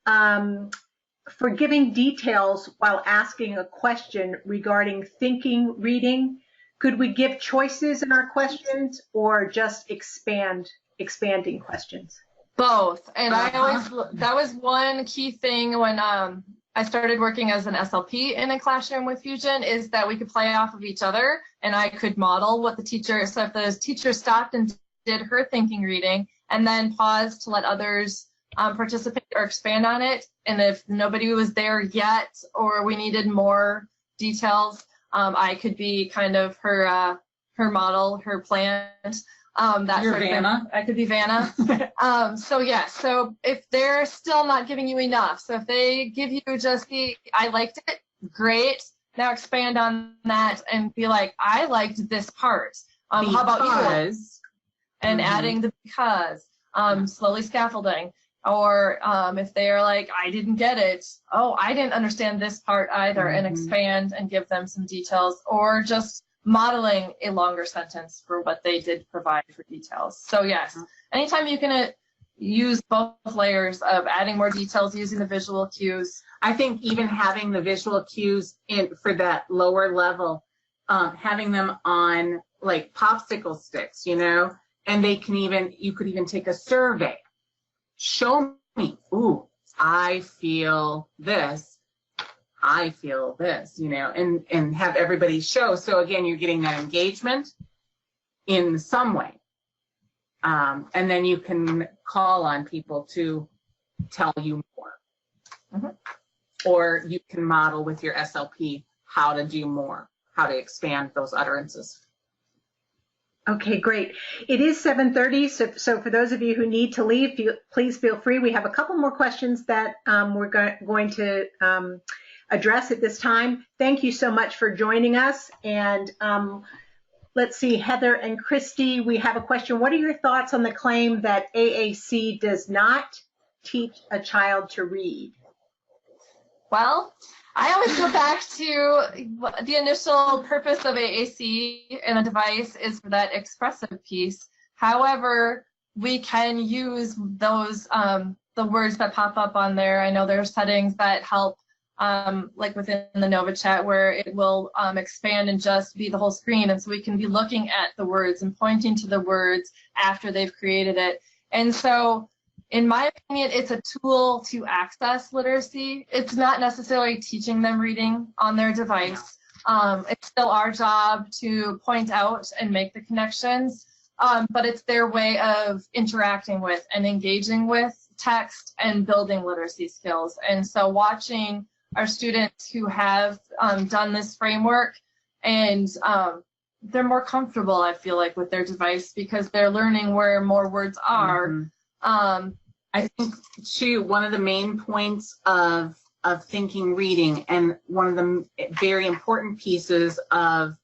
For giving details while asking a question regarding thinking, reading, could we give choices in our questions or just expanding questions? Both. And that was one key thing when I started working as an SLP in a classroom with Fusion, is that we could play off of each other and I could model what the teacher, so if the teacher stopped and did her thinking reading and then paused to let others participate or expand on it, and if nobody was there yet or we needed more details, I could be kind of her model, her plant. That You're sort of Vanna. thing. I could be Vanna. So if they're still not giving you enough, so if they give you just the I liked it, great. Now expand on that and be like, I liked this part. How about you? And adding the because, slowly scaffolding. Or if they're like, I didn't get it. Oh, I didn't understand this part either, and expand and give them some details. Or just modeling a longer sentence for what they did provide for details. So yes, anytime you can use both layers of adding more details using the visual cues. I think even having the visual cues in for that lower level, having them on like popsicle sticks, you know, and they can even, you could even take a survey. Show me, ooh, I feel this, you know, and have everybody show. So again, you're getting that engagement in some way. And then you can call on people to tell you more. Mm-hmm. Or you can model with your SLP how to do more, how to expand those utterances. Okay, great. It is 7:30, so for those of you who need to leave, please feel free. We have a couple more questions that we're going to address at this time. Thank you so much for joining us. And let's see, Heather and Christy, we have a question. What are your thoughts on the claim that AAC does not teach a child to read? Well, I always go back to the initial purpose of AAC and a device is for that expressive piece. However, we can use those, the words that pop up on there. I know there are settings that help, like within the Nova chat, where it will expand and just be the whole screen. And so we can be looking at the words and pointing to the words after they've created it. And so, in my opinion, it's a tool to access literacy. It's not necessarily teaching them reading on their device. It's still our job to point out and make the connections, but it's their way of interacting with and engaging with text and building literacy skills. And so watching our students who have done this framework, and they're more comfortable, I feel like, with their device because they're learning where more words are. Mm-hmm. I think, too, one of the main points of thinking reading, and one of the very important pieces of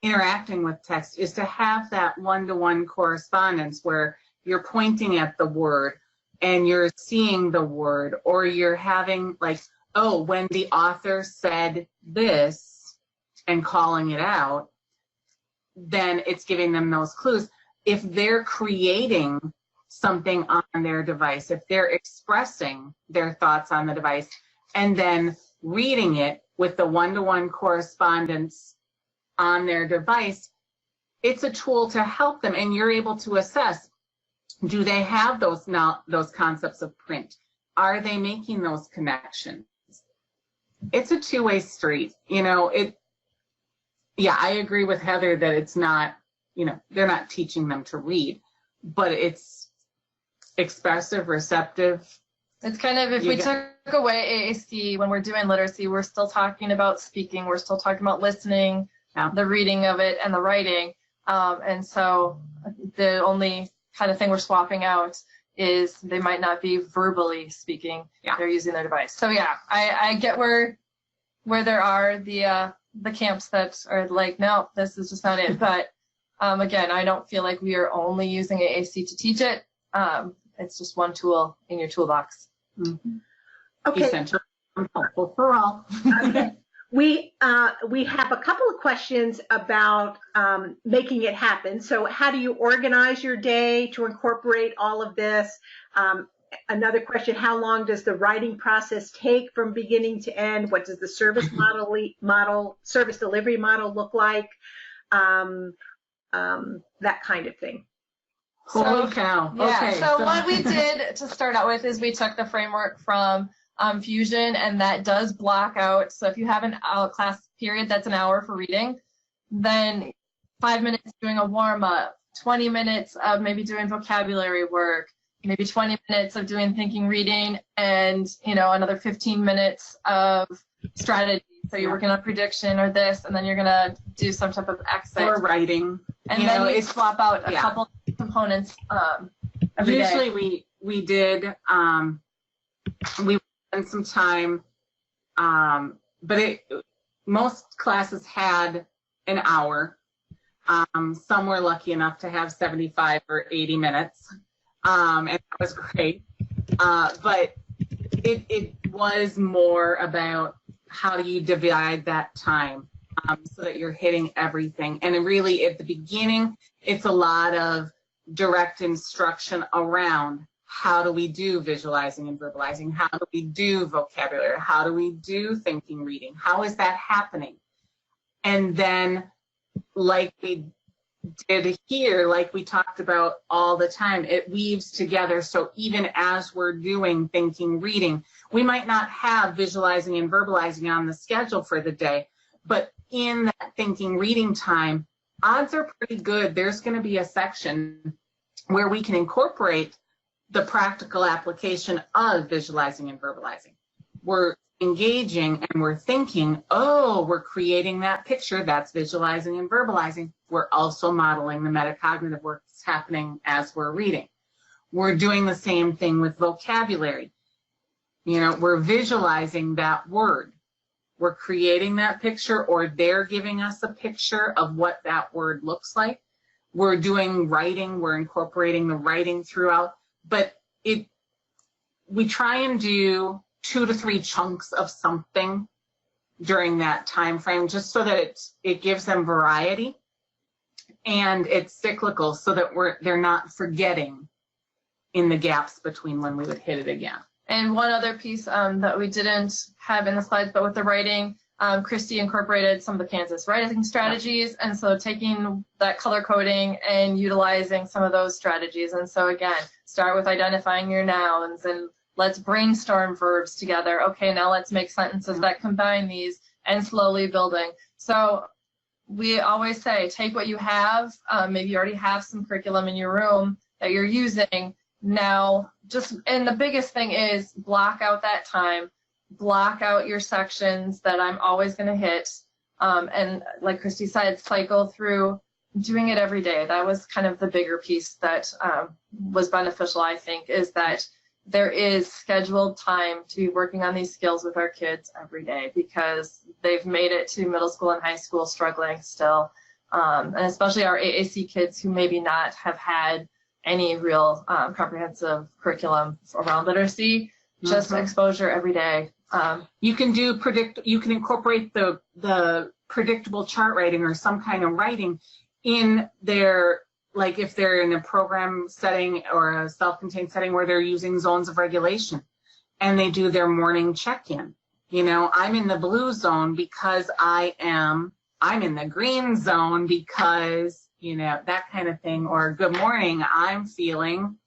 interacting with text, is to have that one-to-one correspondence where you're pointing at the word and you're seeing the word, or you're having like, oh, when the author said this and calling it out, then it's giving them those clues. If they're creating something on their device, if they're expressing their thoughts on the device and then reading it with the one-to-one correspondence on their device, it's a tool to help them, and you're able to assess, do they have those concepts of print? Are they making those connections? It's a two-way street, you know. Yeah, I agree with Heather that it's not, you know, they're not teaching them to read, but it's expressive, receptive. It's kind of, if we took away AAC when we're doing literacy, we're still talking about speaking, we're still talking about listening, the reading of it, and the writing. And so the only kind of thing we're swapping out is they might not be verbally speaking. They're using their device. So yeah, I get where there are the camps that are like, no, this is just not it. But again, I don't feel like we are only using AAC to teach it. It's just one tool in your toolbox. Mm-hmm. Okay. Essential, helpful for all. Okay. We have a couple of questions about making it happen. So how do you organize your day to incorporate all of this? Another question, how long does the writing process take from beginning to end? What does the service service delivery model look like? That kind of thing. Holy cow. Yeah, Okay. So what we did to start out with is we took the framework from Fusion, and that does block out. So if you have an class period that's an hour for reading, then 5 minutes doing a warm-up, 20 minutes of maybe doing vocabulary work, maybe 20 minutes of doing thinking reading, and another 15 minutes of strategy. So you're working on prediction or this, and then you're gonna do some type of exit. Or writing. And then you swap out a couple components every Usually day. we did we spent some time, but most classes had an hour. Some were lucky enough to have 75 or 80 minutes, and that was great. But it was more about how do you divide that time. so that you're hitting everything. And really, at the beginning, it's a lot of direct instruction around how do we do visualizing and verbalizing? How do we do vocabulary? How do we do thinking, reading? How is that happening? And then, like we did here, like we talked about all the time, it weaves together. So even as we're doing thinking, reading, we might not have visualizing and verbalizing on the schedule for the day, but in that thinking, reading time, odds are pretty good there's going to be a section where we can incorporate the practical application of visualizing and verbalizing. We're engaging and we're thinking, oh, we're creating that picture, that's visualizing and verbalizing. We're also modeling the metacognitive work that's happening as we're reading. We're doing the same thing with vocabulary. You know, we're visualizing that word. We're creating that picture, or they're giving us a picture of what that word looks like. We're doing writing, we're incorporating the writing throughout, but we try and do 2 to 3 chunks of something during that time frame, just so that it gives them variety, and it's cyclical, so that they're not forgetting in the gaps between when we would hit it again. And one other piece that we didn't have in the slides, but with the writing, Christy incorporated some of the Kansas writing strategies, and so taking that color coding and utilizing some of those strategies. And so again, start with identifying your nouns and let's brainstorm verbs together. Okay, now let's make sentences that combine these, and slowly building. So we always say, take what you have. Maybe you already have some curriculum in your room that you're using. Now, and the biggest thing is block out that time, block out your sections that I'm always going to hit. And like Christy said, cycle through doing it every day. That was kind of the bigger piece that was beneficial, I think, is that there is scheduled time to be working on these skills with our kids every day, because they've made it to middle school and high school struggling still. And especially our AAC kids who maybe not have had any real comprehensive curriculum around literacy, just exposure every day. You can incorporate the predictable chart writing or some kind of writing in their, like if they're in a program setting or a self-contained setting where they're using zones of regulation and they do their morning check-in. You know, I'm in the blue zone because I'm in the green zone because, you know, that kind of thing. Or good morning, I'm feeling,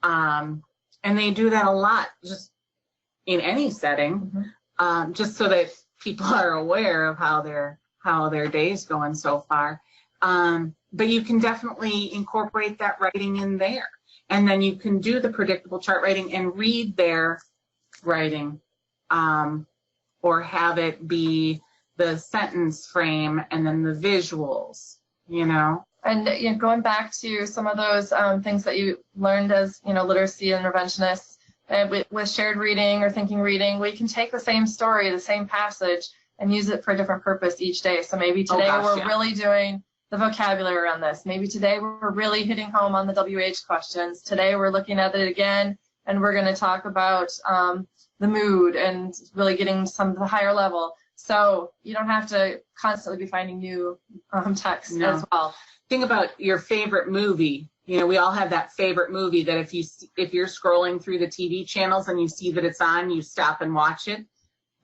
and they do that a lot just in any setting, just so that people are aware of how their day's going so far. But you can definitely incorporate that writing in there. And then you can do the predictable chart writing and read their writing, or have it be the sentence frame and then the visuals, you know. And you know, going back to some of those things that you learned as, you know, literacy interventionists, with shared reading or thinking reading, we can take the same story, the same passage, and use it for a different purpose each day. So maybe today we're really doing the vocabulary around this. Maybe today we're really hitting home on the WH questions. Today we're looking at it again, and we're going to talk about the mood and really getting some of the higher level. So you don't have to constantly be finding new text as well. Think about your favorite movie. You know, we all have that favorite movie that if you're scrolling through the TV channels and you see that it's on, you stop and watch it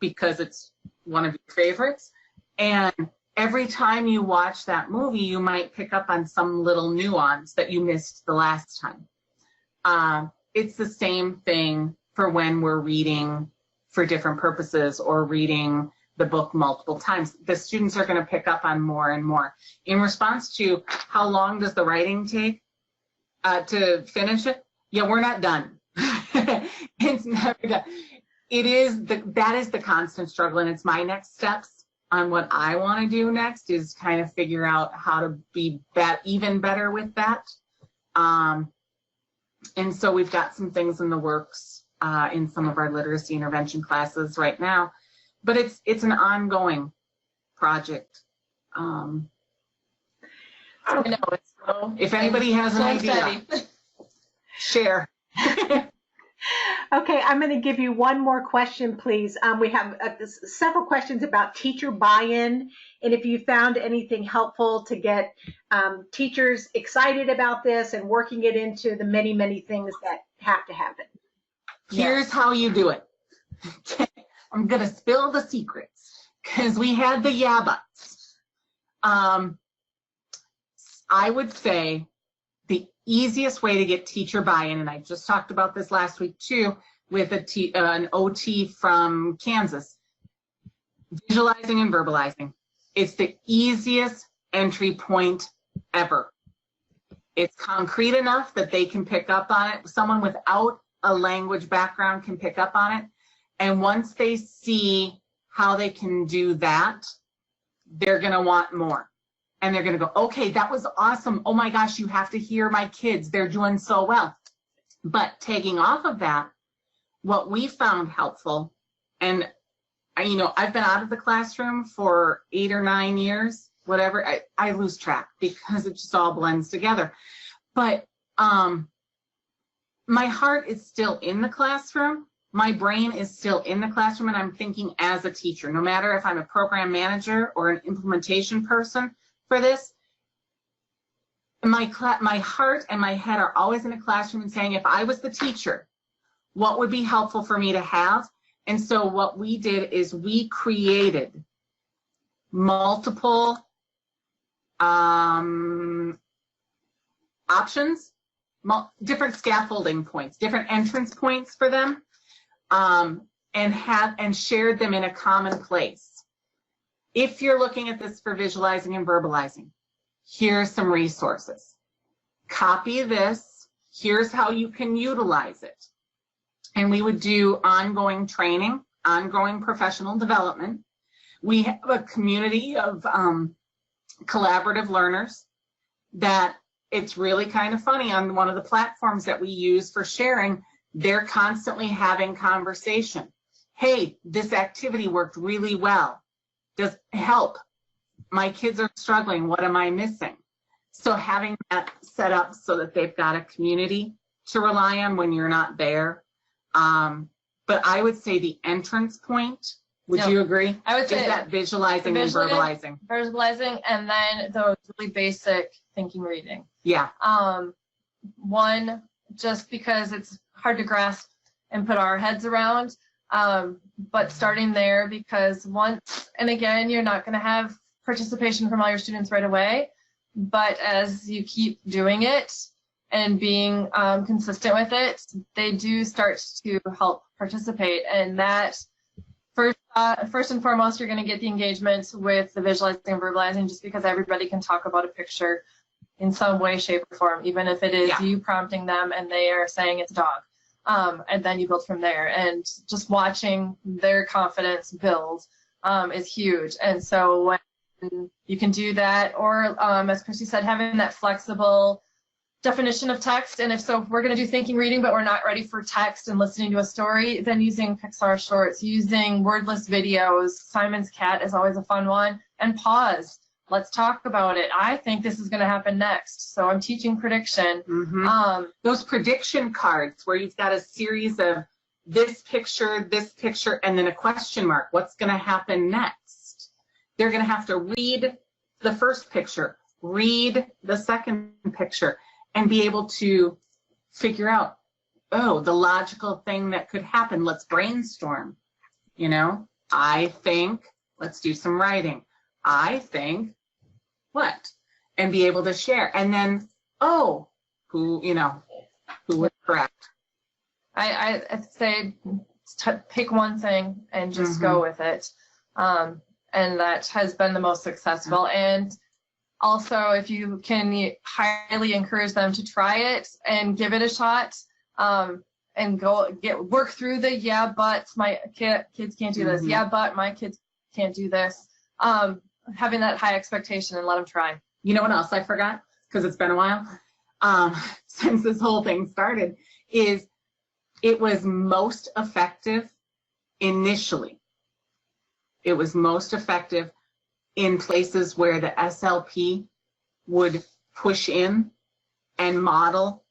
because it's one of your favorites. And every time you watch that movie, you might pick up on some little nuance that you missed the last time. It's the same thing for when we're reading for different purposes or reading the book multiple times. The students are going to pick up on more and more. In response to how long does the writing take to finish it? Yeah, we're not done. It's never done. That is the constant struggle, and it's my next steps on what I want to do next is kind of figure out how to be even better with that. And so we've got some things in the works in some of our literacy intervention classes right now, but it's an ongoing project. I know, it's slow. If anybody has an idea, share. Okay, I'm going to give you one more question, please. We have several questions about teacher buy-in, and if you found anything helpful to get teachers excited about this and working it into the many, many things that have to happen. Here's how you do it. I'm going to spill the secrets because we had the yeah buts. I would say the easiest way to get teacher buy-in, and I just talked about this last week too with an OT from Kansas, visualizing and verbalizing. It's the easiest entry point ever. It's concrete enough that they can pick up on it. Someone without a language background can pick up on it. And once they see how they can do that, they're going to want more. And they're going to go, okay, that was awesome. Oh my gosh, you have to hear my kids. They're doing so well. But taking off of that, what we found helpful, and I've been out of the classroom for 8 or 9 years, whatever. I lose track because it just all blends together. But my heart is still in the classroom. My brain is still in the classroom, and I'm thinking as a teacher, no matter if I'm a program manager or an implementation person for this, my heart and my head are always in a classroom and saying, if I was the teacher, what would be helpful for me to have? And so what we did is we created multiple options, different scaffolding points, different entrance points for them, and shared them in a common place. If you're looking at this for visualizing and verbalizing, here's some resources. Copy this. Here's how you can utilize it. And we would do ongoing training, ongoing professional development. We have a community of collaborative learners that it's really kind of funny. On one of the platforms that we use for sharing, they're constantly having conversation. Hey, this activity worked really well. Does help. My kids are struggling. What am I missing? So having that set up so that they've got a community to rely on when you're not there. But I would say the entrance point, would you agree? I would say is that visualizing and verbalizing. Verbalizing, and then the really basic thinking reading. Yeah. One, just because it's hard to grasp and put our heads around, but starting there, because once, and again, you're not going to have participation from all your students right away, but as you keep doing it and being consistent with it, they do start to help participate. And that first and foremost, you're going to get the engagement with the visualizing and verbalizing, just because everybody can talk about a picture in some way, shape, or form, even if it is you prompting them and they are saying it's a dog. And then you build from there. And just watching their confidence build is huge. And so when you can do that, or as Christy said, having that flexible definition of text. And if we're going to do thinking reading, but we're not ready for text and listening to a story, then using Pixar shorts, using wordless videos. Simon's Cat is always a fun one. And pause. Let's talk about it. I think this is going to happen next. So I'm teaching prediction. Mm-hmm. Those prediction cards where you've got a series of this picture, and then a question mark. What's going to happen next? They're going to have to read the first picture, read the second picture, and be able to figure out, oh, the logical thing that could happen. Let's brainstorm. I think, let's do some writing. I think, what? And be able to share. And then, who was correct? I'd say pick one thing and just go with it. And that has been the most successful. And also, if you can highly encourage them to try it and give it a shot, and work through the but my kids can't do this. Yeah, but my kids can't do this. Having that high expectation and let them try. You know what else I forgot? Because it's been a while since this whole thing started, is it was most effective initially. It was most effective in places where the SLP would push in and model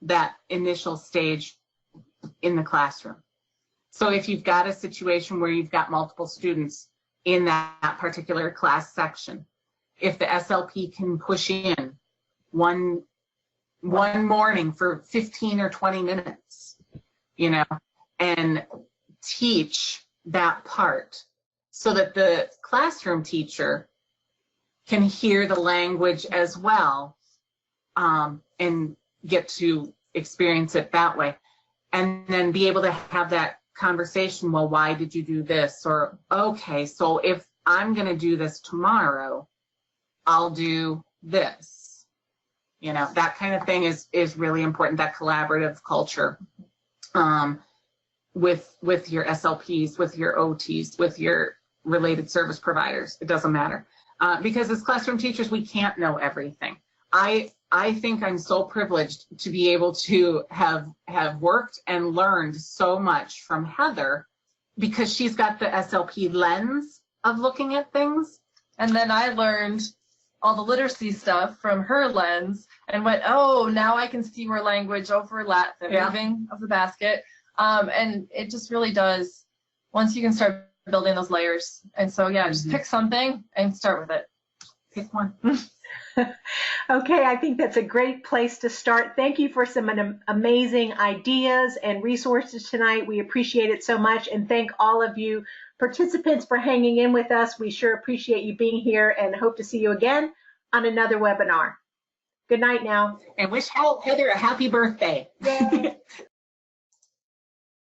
that initial stage in the classroom. So if you've got a situation where you've got multiple students in that particular class section, if the SLP can push in one morning for 15 or 20 minutes, you know, and teach that part so that the classroom teacher can hear the language as well, and get to experience it that way. And then be able to have that conversation, well, why did you do this? Or, okay, so if I'm going to do this tomorrow, I'll do this. You know, that kind of thing is really important, that collaborative culture with your SLPs, with your OTs, with your related service providers. It doesn't matter. Because as classroom teachers, we can't know everything. I think I'm so privileged to be able to have worked and learned so much from Heather, because she's got the SLP lens of looking at things. And then I learned all the literacy stuff from her lens and went, oh, now I can see where language overlaps the moving of the basket. And it just really does, once you can start building those layers. And so, yeah, just pick something and start with it. Pick one. Okay, I think that's a great place to start. Thank you for some amazing ideas and resources tonight. We appreciate it so much, and thank all of you participants for hanging in with us. We sure appreciate you being here and hope to see you again on another webinar. Good night now. And wish Heather a happy birthday. Yay.